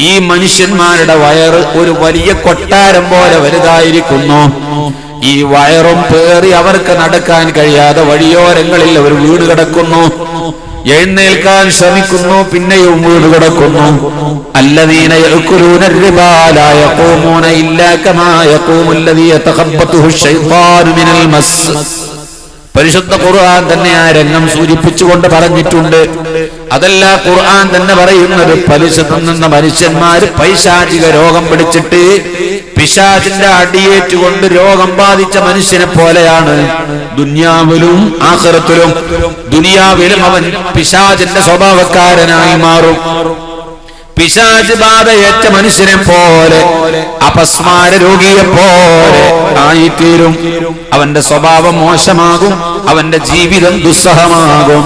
ഈ മനുഷ്യന്മാരുടെ വയറ് ഒരു വലിയ കൊട്ടാരം പോലെ വലുതായിരിക്കുന്നു. ഈ വയറും പേറി അവർക്ക് നടക്കാൻ കഴിയാതെ വഴിയോരങ്ങളിൽ അവർ വീട് കിടക്കുന്നു. എഴുന്നേൽക്കാൻ ശ്രമിക്കുന്നു, പിന്നെയും വീട് കിടക്കുന്നു. അല്ലദീന യഅകുലൂന الربا لا يقومون إلا كما يقوم الذي يتخبطه الشيطان من المس. പരിശുദ്ധ ഖുർആൻ തന്നെ ആ രംഗം സൂചിപ്പിച്ചുകൊണ്ട് പറഞ്ഞിട്ടുണ്ട്. അതല്ല, ഖുർആൻ തന്നെ പറയുന്നത് പലിശ തിന്നുന്ന മനുഷ്യന്മാര് പൈശാചിക രോഗം പിടിച്ചിട്ട് പിശാചിന്റെ അടിയേറ്റുകൊണ്ട് രോഗം ബാധിച്ച മനുഷ്യനെ പോലെയാണ് ദുനിയാവിലും ആഖിറത്തിലും. ദുനിയാവിലും അവൻ പിശാചിന്റെ സ്വഭാവക്കാരനായി മാറും. പിശാച് ബാധയേറ്റ മനുഷ്യനെ പോലെ, അപസ്മാര രോഗിയെ പോലെ ആയിത്തീരും. അവന്റെ സ്വഭാവം മോശമാകും, അവന്റെ ജീവിതം ദുസ്സഹമാകും,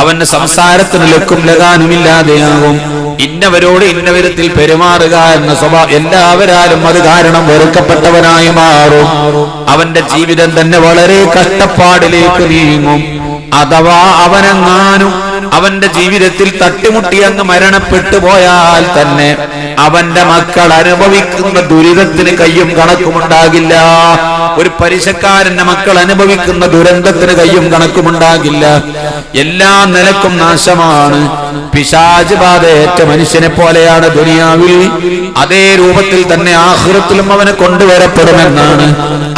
അവന്റെ സംസാരത്തിന് ലക്കും ലഗാനുമില്ലാതെയാകും. ഇന്നവരോട് ഇന്ന വിധത്തിൽ പെരുമാറുക എന്ന സ്വഭാവം എല്ലാവരാലും അത് കാരണം വെറുക്കപ്പെട്ടവനായി മാറും. അവന്റെ ജീവിതം തന്നെ വളരെ കഷ്ടപ്പാടിലേക്ക് നീങ്ങും. അഥവാ അവനെങ്ങാനും അവന്റെ ജീവിതത്തിൽ തട്ടിമുട്ടി അങ്ങ് മരണപ്പെട്ടു പോയാൽ തന്നെ അവന്റെ മക്കൾ അനുഭവിക്കുന്ന ദുരിതത്തിന് കയ്യും കണക്കുമുണ്ടാകില്ല. ഒരു പലിശക്കാരന്റെ മക്കൾ അനുഭവിക്കുന്ന ദുരന്തത്തിന് കയ്യും കണക്കുമുണ്ടാകില്ല. എല്ലാ നിലക്കും നാശമാണ്. പിശാച് ബാധയേറ്റ മനുഷ്യനെ പോലെയാണ് ദുനിയാവിൽ, അതേ രൂപത്തിൽ തന്നെ ആഖിറത്തിലും അവനെ കൊണ്ടുവരപ്പെടുമെന്നാണ്.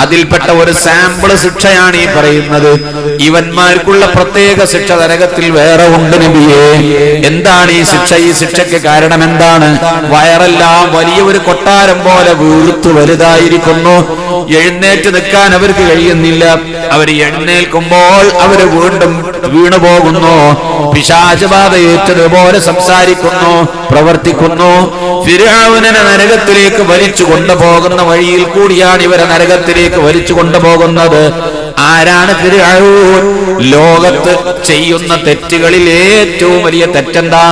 അതിൽപ്പെട്ട ഒരു സാമ്പിൾ ശിക്ഷയാണ് ഈ പറയുന്നത്. ഇവന്മാർക്കുള്ള പ്രത്യേക ശിക്ഷ നരകത്തിൽ വേറെ ഉണ്ട് നബിയേ. എന്താണ് ഈ ശിക്ഷ? ഈ ശിക്ഷയ്ക്ക് കാരണം എന്താണ്? വയറെല്ലാം വലിയ ഒരു കൊട്ടാരം പോലെ വീർത്തു വലുതായിരിക്കുന്നു. എഴുന്നേറ്റ് നിൽക്കാൻ അവർക്ക് കഴിയുന്നില്ല. അവർ എഴുന്നേൽക്കുമ്പോൾ അവര് വീണ്ടും വീണു പോകുന്നു. പിശാച് ബാധയേറ്റതുപോലെ സംസാരിക്കുന്നു, പ്രവർത്തിക്കുന്നു. ഫിർഔനെ നരകത്തിലേക്ക് വലിച്ചു കൊണ്ടുപോകുന്ന വഴിയിൽ കൂടിയാണ് ഇവരെ നരകത്തിലേക്ക് വലിച്ചു കൊണ്ടുപോകുന്നത്. ആരാണ് ഫിർഔൻ? ലോകത്ത് ചെയ്യുന്ന തെറ്റുകളിൽ ഏറ്റവും വലിയ തെറ്റെന്താ?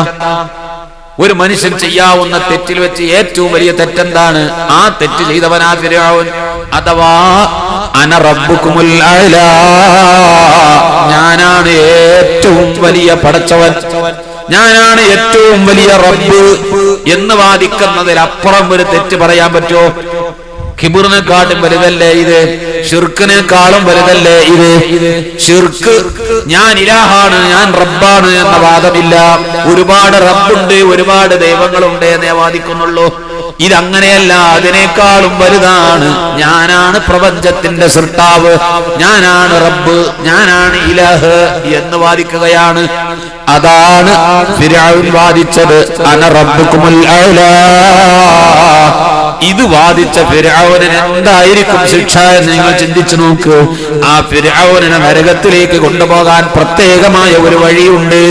ഒരു മനുഷ്യൻ ചെയ്യാവുന്ന തെറ്റിൽ വെച്ച് ഏറ്റവും വലിയ തെറ്റെന്താണ്? ആ തെറ്റ് ചെയ്തവനാ ഫിർഔൻ. അഥവാ അന റബ്ബുകുമുൽ അഅ്ലാ, ഞാനാണ് ഏറ്റവും വലിയ പടച്ചവൻ, ഞാനാണ് ഏറ്റവും വലിയ റബ്ബ് എന്ന് വാദിക്കുന്നതിലപ്പുറം ഒരു തെറ്റ് പറയാൻ പറ്റുമോ? കിബിറിനെക്കാളും വലുതല്ലേ ഇത്? ഷിർക്കിനെക്കാളും വലുതല്ലേ ഇത്? ഷിർക്ക് ഞാൻ ഇലാഹാണ്, ഞാൻ റബ്ബാണ് എന്ന വാദമില്ല. ഒരുപാട് റബ്ബുണ്ട്, ഒരുപാട് ദൈവങ്ങളുണ്ട് എന്നേ വാദിക്കുന്നുള്ളൂ. ഇതങ്ങനെയല്ല, അതിനേക്കാളും വലുതാണ്. ഞാനാണ് പ്രപഞ്ചത്തിന്റെ സൃഷ്ടാവ്, ഞാനാണ് റബ്ബ്, ഞാനാണ് ഇലാഹ് എന്ന് വാദിക്കുകയാണ്. അതാണ് ഫിർഔൻ വാദിച്ചത്. അന റബ്ബുകുമുൽ അഅ്ലാ. ഇത് വാദിച്ച ഫിർഔന് എന്തായിരിക്കും ശിക്ഷ എന്ന് നിങ്ങൾ ചിന്തിച്ചു നോക്കൂ. ആ ഫിർഔനെ നരകത്തിലേക്ക് കൊണ്ടുപോകാൻ പ്രത്യേകമായ ഒരു വഴിയുണ്ട്.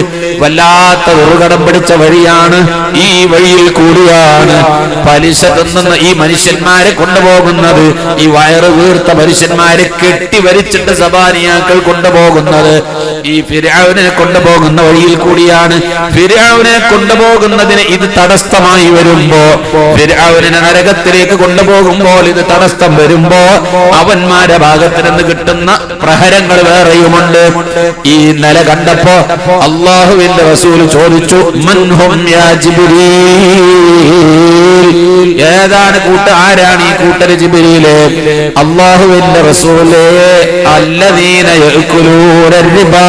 വല്ലാത്ത ഉറുകടം പിടിച്ച വഴിയാണ്. ഈ വഴിയിൽ കൂടിയാണ് പലിശ തിന്നുന്ന ഈ മനുഷ്യന്മാരെ കൊണ്ടുപോകുന്നത്. ഈ വയറ് വീർത്ത മനുഷ്യന്മാരെ കെട്ടിവരിച്ചിട്ട് സബാനിയാക്കൾ കൊണ്ടുപോകുന്നത് ഈ ഫിർഔനെ കൊണ്ടുപോകുന്ന വഴിയിൽ കൂടിയാണ്. ഫിർഔനെ കൊണ്ടുപോകുന്നതിന് ഇത് തടസ്സമായി വരുമ്പോ, ഫിർഔനെ നരകത്തിലേക്ക് കൊണ്ടുപോകുമ്പോൾ ഇത് തടസ്സം വരുമ്പോ അവന്മാരുടെ ഭാഗത്ത് നിന്ന് കിട്ടുന്ന പ്രഹരങ്ങൾ വേറെയുമുണ്ട്. ഈ നില കണ്ടപ്പോ അല്ലാഹുവിന്റെ റസൂൽ ചോദിച്ചു, മൻഹും യാ ജിബ്രീൽ, ഏതാണ് ആരാണ് ഈ കൂട്ടര്? ജിബ്രീലേ. അല്ലാഹുവിന്റെ റസൂലേ, അല്ലദീന യഅകുലൂന റിബാ,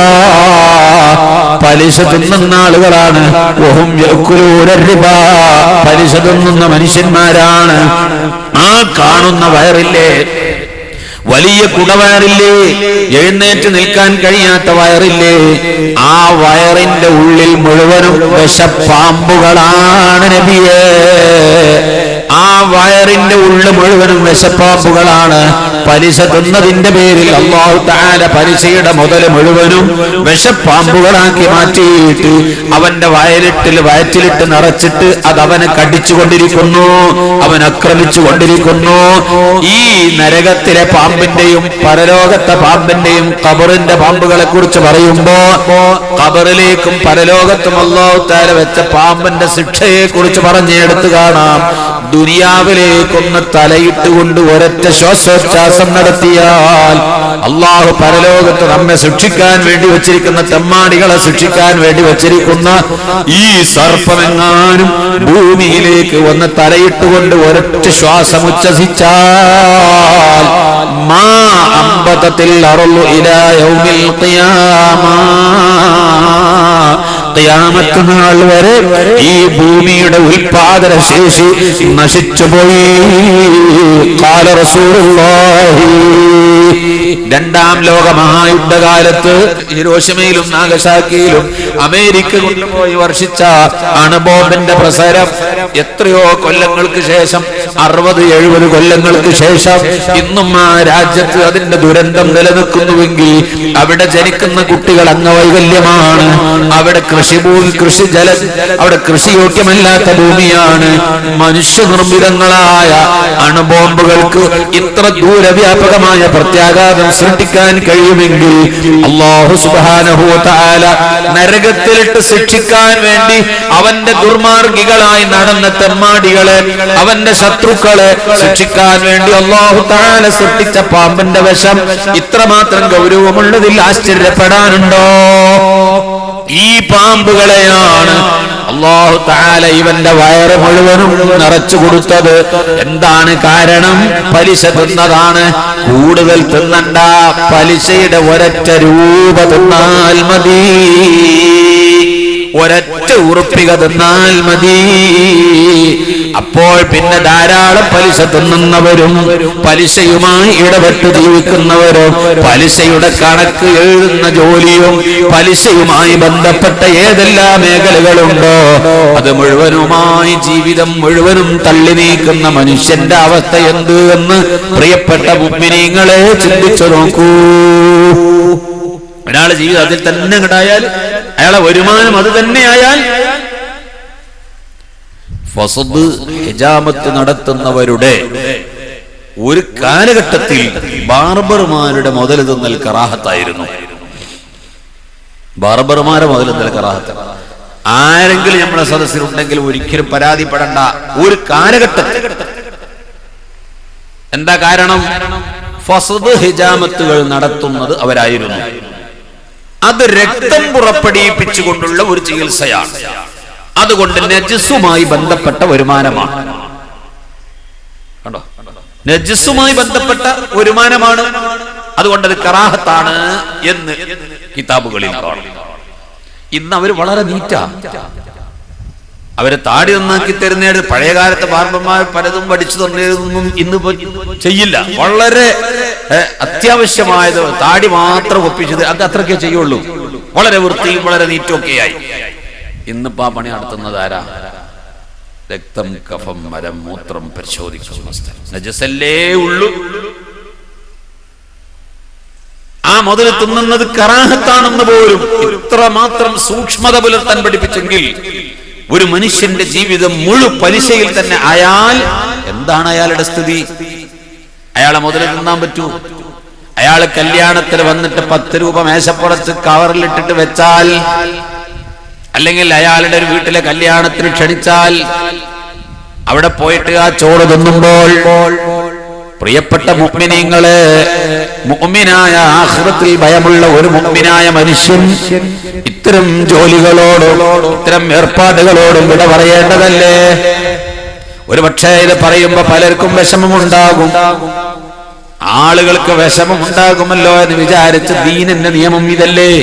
പലിശ തിന്നുന്ന ആളുകളാണ്. വഹും യഅകുലൂന റിബാ, പലിശ തിന്നുന്ന മനുഷ്യന്മാരാണ്. ആ കാണുന്ന വയറില്ലേ, വലിയ കുടവയറില്ലേ, എഴുന്നേറ്റ് നിൽക്കാൻ കഴിയാത്ത വയറില്ലേ, ആ വയറിന്റെ ഉള്ളിൽ മുഴുവനും വിഷപ്പാമ്പുകളാണ് നബിയേ. ആ ആ വയറിന്റെ ഉള്ളു മുഴുവനും വിഷപ്പാമ്പുകളാണ്. പലിശ തിന്നതിന്റെ പേരിൽ അല്ലാഹു തആല പലിശയുടെ മുതൽ മുഴുവനും വിഷപ്പാമ്പുകളാക്കി മാറ്റിയിട്ട് അവന്റെ വയറ്റിലിട്ട് നിറച്ചിട്ട് അത് അവനെ കടിച്ചുകൊണ്ടിരിക്കുന്നു, അവൻ ആക്രമിച്ചു കൊണ്ടിരിക്കുന്നു. ഈ നരകത്തിലെ പാമ്പിന്റെയും പരലോകത്തെ പാമ്പിന്റെയും ഖബറിന്റെ പാമ്പുകളെ കുറിച്ച് പറയുമ്പോ ഖബറിലേക്കും പരലോകത്തും അല്ലാഹു തആല വെച്ച പാമ്പിന്റെ ശിക്ഷയെ കുറിച്ച് പറഞ്ഞെടുത്ത് കാണാം. ദുനിയാവിലേക്കൊന്ന് തലയിട്ടുകൊണ്ട് ഒരൊറ്റ ശ്വാസോച്ഛ്വാസം നടത്തിയാൽ അല്ലാഹു പരലോകത്ത് നമ്മെ ശിക്ഷിക്കാൻ വേണ്ടി വെച്ചിരിക്കുന്ന തെമ്മാടികളെ ശിക്ഷിക്കാൻ വേണ്ടി വെച്ചിരിക്കുന്ന ഈ സർപ്പമെങ്ങാനും ഭൂമിയിലേക്ക് ഒന്ന് തലയിട്ടുകൊണ്ട് ഒരൊറ്റ ശ്വാസം ഉച്ഛ്വസിച്ചാൽ മാ അംബതത്തിൽ അർളു ഇലാ യൗമിൽ ഖിയാമ, ഖിയാമത്ത് നാൾ വരെ ഈ ഭൂമിയുടെ ഉൽപാദന ശേഷി നശിച്ചുപോയി. ഖാല റസൂലുള്ളാഹി. രണ്ടാം ലോക മഹായുദ്ധകാലത്ത് ഹിരോഷിമയിലും നാഗസാക്കിയിലും അമേരിക്ക കൊണ്ടുപോയി വർഷിച്ച അണുബോംബിന്റെ പ്രസാരം എത്രയോ കൊല്ലങ്ങൾക്ക് ശേഷം, 60-70 കൊല്ലങ്ങൾക്ക് ശേഷം ഇന്നും ആ രാജ്യത്ത് അതിന്റെ ദുരന്തം നിലനിൽക്കുന്നുവെങ്കിൽ അവിടെ ജനിക്കുന്ന കുട്ടികൾ അംഗവൈകല്യമാണ്. അവിടെ അവിടെ കൃഷിയോഗ്യമല്ലാത്ത ഭൂമിയാണ്. മനുഷ്യനിർമ്മിതങ്ങളായ അണുബോംബുകൾക്ക് ഇത്ര ദൂരവ്യാപകമായ പ്രത്യാഘാതം സൃഷ്ടിക്കാൻ കഴിയുമെങ്കിൽ അല്ലാഹു സുബ്ഹാനഹു വ തആല നരകത്തിലിട്ട് ശിക്ഷിക്കാൻ വേണ്ടി അവന്റെ ദുർമാർഗികളായി നടന്ന തെമ്മാടികളെ, അവന്റെ ശത്രുക്കളെ ശിക്ഷിക്കാൻ വേണ്ടി അല്ലാഹു തആല സൃഷ്ടിച്ച പാമ്പിന്റെ വിഷം ഇത്രമാത്രം ഗൗരവമുള്ളതിൽ ആശ്ചര്യപ്പെടാനുണ്ടോ? ഈ പാമ്പുകളെയാണ് അല്ലാഹു തആല ഇവന്റെ വയറ് മുഴുവനും നിറച്ചു കൊടുത്തത്. എന്താണ് കാരണം? പലിശ തിന്നതാണ്. കൂടുതൽ തിന്നണ്ട, പലിശയുടെ ഒരൊറ്റ രൂപ തിന്നാൽ മതി, ഒരൊറ്റ ഉറുപ്പിക തിന്നാൽ മതി. അപ്പോൾ പിന്നെ ധാരാളം പലിശ തിന്നുന്നവരും പലിശയുമായി ഇടപെട്ട് ജീവിക്കുന്നവരും പലിശയുടെ കണക്ക് എഴുതുന്ന ജോലിയും പലിശയുമായി ബന്ധപ്പെട്ട ഏതെല്ലാം മേഖലകളുണ്ടോ അത് മുഴുവനുമായി ജീവിതം മുഴുവനും തള്ളി നീക്കുന്ന മനുഷ്യന്റെ അവസ്ഥ എന്ത് എന്ന് പ്രിയപ്പെട്ട മുഅ്മിനീങ്ങളെ ചിന്തിച്ചു നോക്കൂ. ഒരാളുടെ ജീവിതം അതിൽ തന്നെ ഉണ്ടായാൽ, അയാളെ വരുമാനം അത് തന്നെയായാൽ, ഫസദ് ഹിജാമത്ത് നടത്തുന്നവരുടെ ഒരു കാലഘട്ടത്തിൽ ബാർബർമാരുടെ മുതൽ തിന്നൽ കറാഹത്തായിരുന്നു. ബാർബർമാരെ മുതൽ തിന്നൽ കറാഹത്ത്. ആരെങ്കിലും നമ്മുടെ സദസ്സിലുണ്ടെങ്കിൽ ഒരിക്കലും പരാതിപ്പെടണ്ട. ഒരു കാലഘട്ടത്തിൽ എന്താ കാരണം? ഫസദ് ഹിജാമത്തുകൾ നടത്തുന്നത് അവരായിരുന്നു. അത് രക്തം പുറപ്പെടുവിപ്പിച്ചുകൊണ്ടുള്ള ഒരു ചികിത്സയാണ്. അതുകൊണ്ട് നജസുമായി ബന്ധപ്പെട്ട വരുമാനമാണ്. കണ്ടോ, നജസുമായി ബന്ധപ്പെട്ട വരുമാനമാണ്. അതുകൊണ്ട് അത് കറാഹത്താണ് എന്ന് കിതാബുകളിൽ കാണും. ഇന്ന് അവർ വളരെ നീറ്റാണ്. അവരെ താടി നന്നാക്കി തരുന്നേട് പഴയകാലത്തെ ബാർബർമാർ പലതും പഠിച്ചു തന്നതൊന്നും ഇന്ന് ചെയ്യില്ല. വളരെ അത്യാവശ്യമായത് താടി മാത്രം ഒപ്പിച്ചത് അത് അത്രയ്ക്കേ ചെയ്യുള്ളൂ. വളരെ വൃത്തിയും വളരെ നീറ്റും ഒക്കെയായി. ഇന്നിപ്പോ ആ പണി നടത്തുന്നത് ആരാ? രക്തം, കഫം, മരം, മൂത്രം പരിശോധിക്കുന്ന നജസല്ലേ ഉള്ളൂ. ആ മുതൽ തിന്നുന്നത് കറാഹത്താണെന്ന് പോലും ഇത്രമാത്രം സൂക്ഷ്മത പുലർത്താൻ പഠിപ്പിച്ചെങ്കിൽ ഒരു മനുഷ്യന്റെ ജീവിതം മുഴു പലിശയിൽ തന്നെ ആയാൽ എന്താണ് അയാളുടെ സ്ഥിതി? അയാളെ മുതൽ തിന്നാൻ പറ്റൂ? അയാള് കല്യാണത്തിൽ വന്നിട്ട് 10 രൂപ മേശപ്പുറത്ത് കവറിലിട്ടിട്ട് വെച്ചാൽ, അല്ലെങ്കിൽ അയാളുടെ ഒരു വീട്ടിലെ കല്യാണത്തിന് ക്ഷണിച്ചാൽ അവിടെ പോയിട്ട് ആ ചോറ് തിന്നുമ്പോൾ പ്രിയപ്പെട്ട മുഅ്മിനീങ്ങളെ, മുഅ്മിനായ ആഖിറത്തിൽ ഭയമുള്ള ഒരു മുഅ്മിനായ മനുഷ്യൻ ഇത്തരം ജോലികളോടും ഇത്തരം ഏർപ്പാടുകളോടും വിട പറയേണ്ടതല്ലേ? ഒരു പക്ഷേ ഇത് പറയുമ്പോ പലർക്കും വിഷമമുണ്ടാകും. ആളുകൾക്ക് വിഷമമുണ്ടാകുമല്ലോ എന്ന് വിചാരിച്ച് ദീനിന്റെ നിയമം ഇതല്ലേ?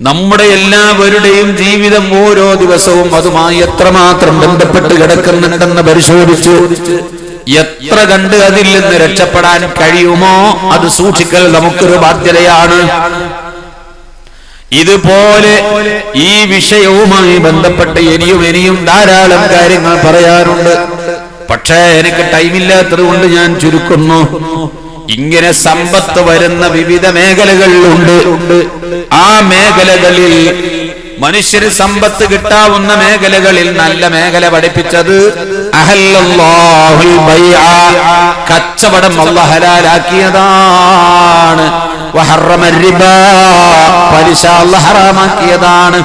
നമ്മുടെ എല്ലാവരുടെയും ജീവിതം ഓരോ ദിവസവും അതുമായി എത്രമാത്രം ബന്ധപ്പെട്ട് കിടക്കുന്നുണ്ടെന്ന് പരിശോധിച്ചു എത്ര കണ്ട് അതിൽ നിന്ന് രക്ഷപ്പെടാൻ കഴിയുമോ അത് സൂക്ഷിക്കൽ നമുക്കൊരു ബാധ്യതയാണ്. ഇതുപോലെ ഈ വിഷയവുമായി ബന്ധപ്പെട്ട് ഇനിയും ധാരാളം കാര്യങ്ങൾ പറയാറുണ്ട്. പക്ഷേ എനിക്ക് ടൈമില്ലാത്തത് കൊണ്ട് ഞാൻ ചുരുക്കുന്നു. ഇങ്ങനെ സമ്പത്ത് വരുന്ന വിവിധ മേഖലകളിലുണ്ട്. ആ മേഖലകളിൽ മനുഷ്യന് സമ്പത്ത് കിട്ടാവുന്ന മേഖലകളിൽ നല്ല മേഖല പഠിപ്പിച്ചത് അഹല്ലല്ലാഹുൽ ബൈഅ, കച്ചവടം അല്ലാഹു ഹലാലാക്കിയതാണ്. വഹറമ റിബാ, പലിശ അല്ലാഹു ഹറാമാക്കിയതാണ്.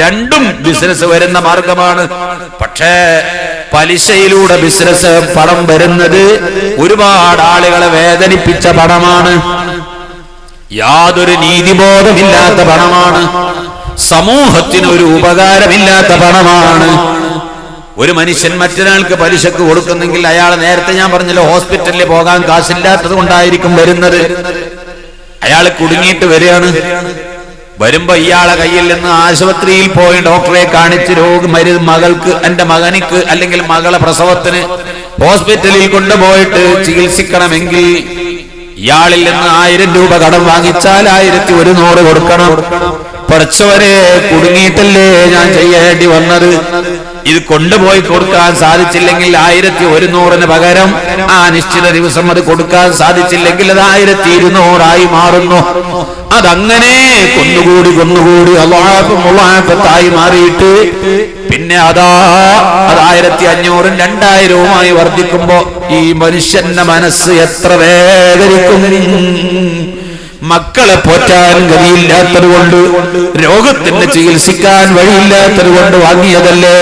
രണ്ടും ബിസിനസ് വരുന്ന മാർഗമാണ്. പക്ഷേ പലിശയിലൂടെ ബിസിനസ് പണം വരുന്നത് ഒരുപാട് ആളുകളെ വേദനിപ്പിച്ച പണമാണ്. യാതൊരു നീതിബോധമില്ലാത്ത പണമാണ്. സമൂഹത്തിന് ഒരു ഉപകാരമില്ലാത്ത പണമാണ്. ഒരു മനുഷ്യൻ മറ്റൊരാൾക്ക് പലിശക്ക് കൊടുക്കുന്നെങ്കിൽ അയാൾ, നേരത്തെ ഞാൻ പറഞ്ഞല്ലോ, ഹോസ്പിറ്റലിൽ പോകാൻ കാശില്ലാത്തത് കൊണ്ടായിരിക്കും വരുന്നത്. അയാൾ കുടുങ്ങിയിട്ട് വരികയാണ്. വരുമ്പോ ഇയാളെ കയ്യിൽ നിന്ന് ആശുപത്രിയിൽ പോയി ഡോക്ടറെ കാണിച്ച് മകൾക്ക്, എന്റെ മകനിക്ക് അല്ലെങ്കിൽ മകളെ പ്രസവത്തിന് ഹോസ്പിറ്റലിൽ കൊണ്ടുപോയിട്ട് ചികിത്സിക്കണമെങ്കിൽ ഇയാളിൽ നിന്ന് 1000 രൂപ കടം വാങ്ങിച്ചാൽ 1100 കൊടുക്കണം. പഠിച്ചവരെ, കുടുങ്ങിയിട്ടല്ലേ ഞാൻ ചെയ്യേണ്ടി വന്നത്. ഇത് കൊണ്ടുപോയി കൊടുക്കാൻ സാധിച്ചില്ലെങ്കിൽ 1100 പകരം ആ നിശ്ചിത ദിവസം അത് കൊടുക്കാൻ സാധിച്ചില്ലെങ്കിൽ അത് 1200 മാറുന്നു. അതങ്ങനെ കൊന്നുകൂടി അള്ളാഹുത്തായി മാറിയിട്ട് പിന്നെ അത് 1500 2000 വർദ്ധിക്കുമ്പോ ഈ മനുഷ്യന്റെ മനസ്സ് എത്ര വേദനിക്കും. മക്കളെ പോറ്റാൻ ഗതിയില്ലാത്തത് കൊണ്ട്, രോഗത്തിന് ചികിത്സിക്കാൻ വഴിയില്ലാത്തത് കൊണ്ട് വാങ്ങിയതല്ലേ,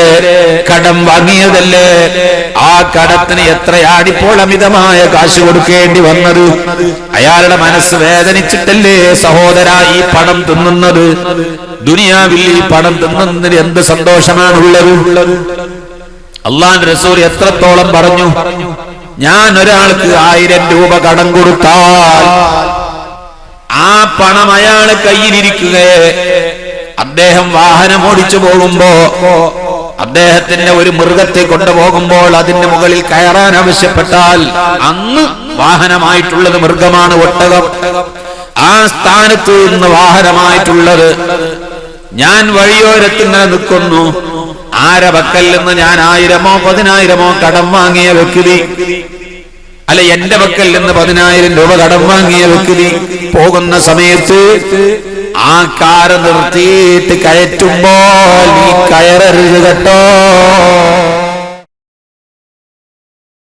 കടം വാങ്ങിയതല്ലേ. ആ കടത്തിന് എത്രയാണിപ്പോൾ അമിതമായ കാശ് കൊടുക്കേണ്ടി വന്നത്. അയാളുടെ മനസ്സ് വേദനിച്ചിട്ടല്ലേ സഹോദര ഈ പണം തിന്നുന്നത്. ദുനിയാവിൽ ഈ പണം തിന്നുന്നതിന് എന്ത് സന്തോഷമാണുള്ളത്. അല്ലാഹുവിന്റെ റസൂൽ എത്രത്തോളം പറഞ്ഞു, ഞാൻ ഒരാൾക്ക് 1000 രൂപ കടം കൊടുത്താൽ ആ പണം അയാളെ കയ്യിലിരിക്കുകയെ, അദ്ദേഹം വാഹനം ഓടിച്ചു പോകുമ്പോ, അദ്ദേഹത്തിന്റെ ഒരു മൃഗത്തെ കൊണ്ടുപോകുമ്പോൾ അതിന്റെ മുകളിൽ കയറാൻ ആവശ്യപ്പെട്ടാൽ, അന്ന് വാഹനമായിട്ടുള്ളത് മൃഗമാണ്, ഒട്ടകം. ആ സ്ഥാനത്ത് നിന്ന് വാഹനമായിട്ടുള്ളത് ഞാൻ വഴിയോരത്ത് ഇങ്ങനെ നിൽക്കുന്നു. ആരെ പക്കൽ നിന്ന് ഞാൻ 1000 10,000 കടം വാങ്ങിയ വ്യക്തി, അല്ല എന്റെ പക്കൽ നിന്ന് 10,000 രൂപ കടം വാങ്ങിയ വ്യക്തി പോകുന്ന സമയത്ത് ആ കാറ് നിർത്തിയിട്ട് കയറ്റുമ്പോൾ നീ കയറരുത് കേട്ടോ.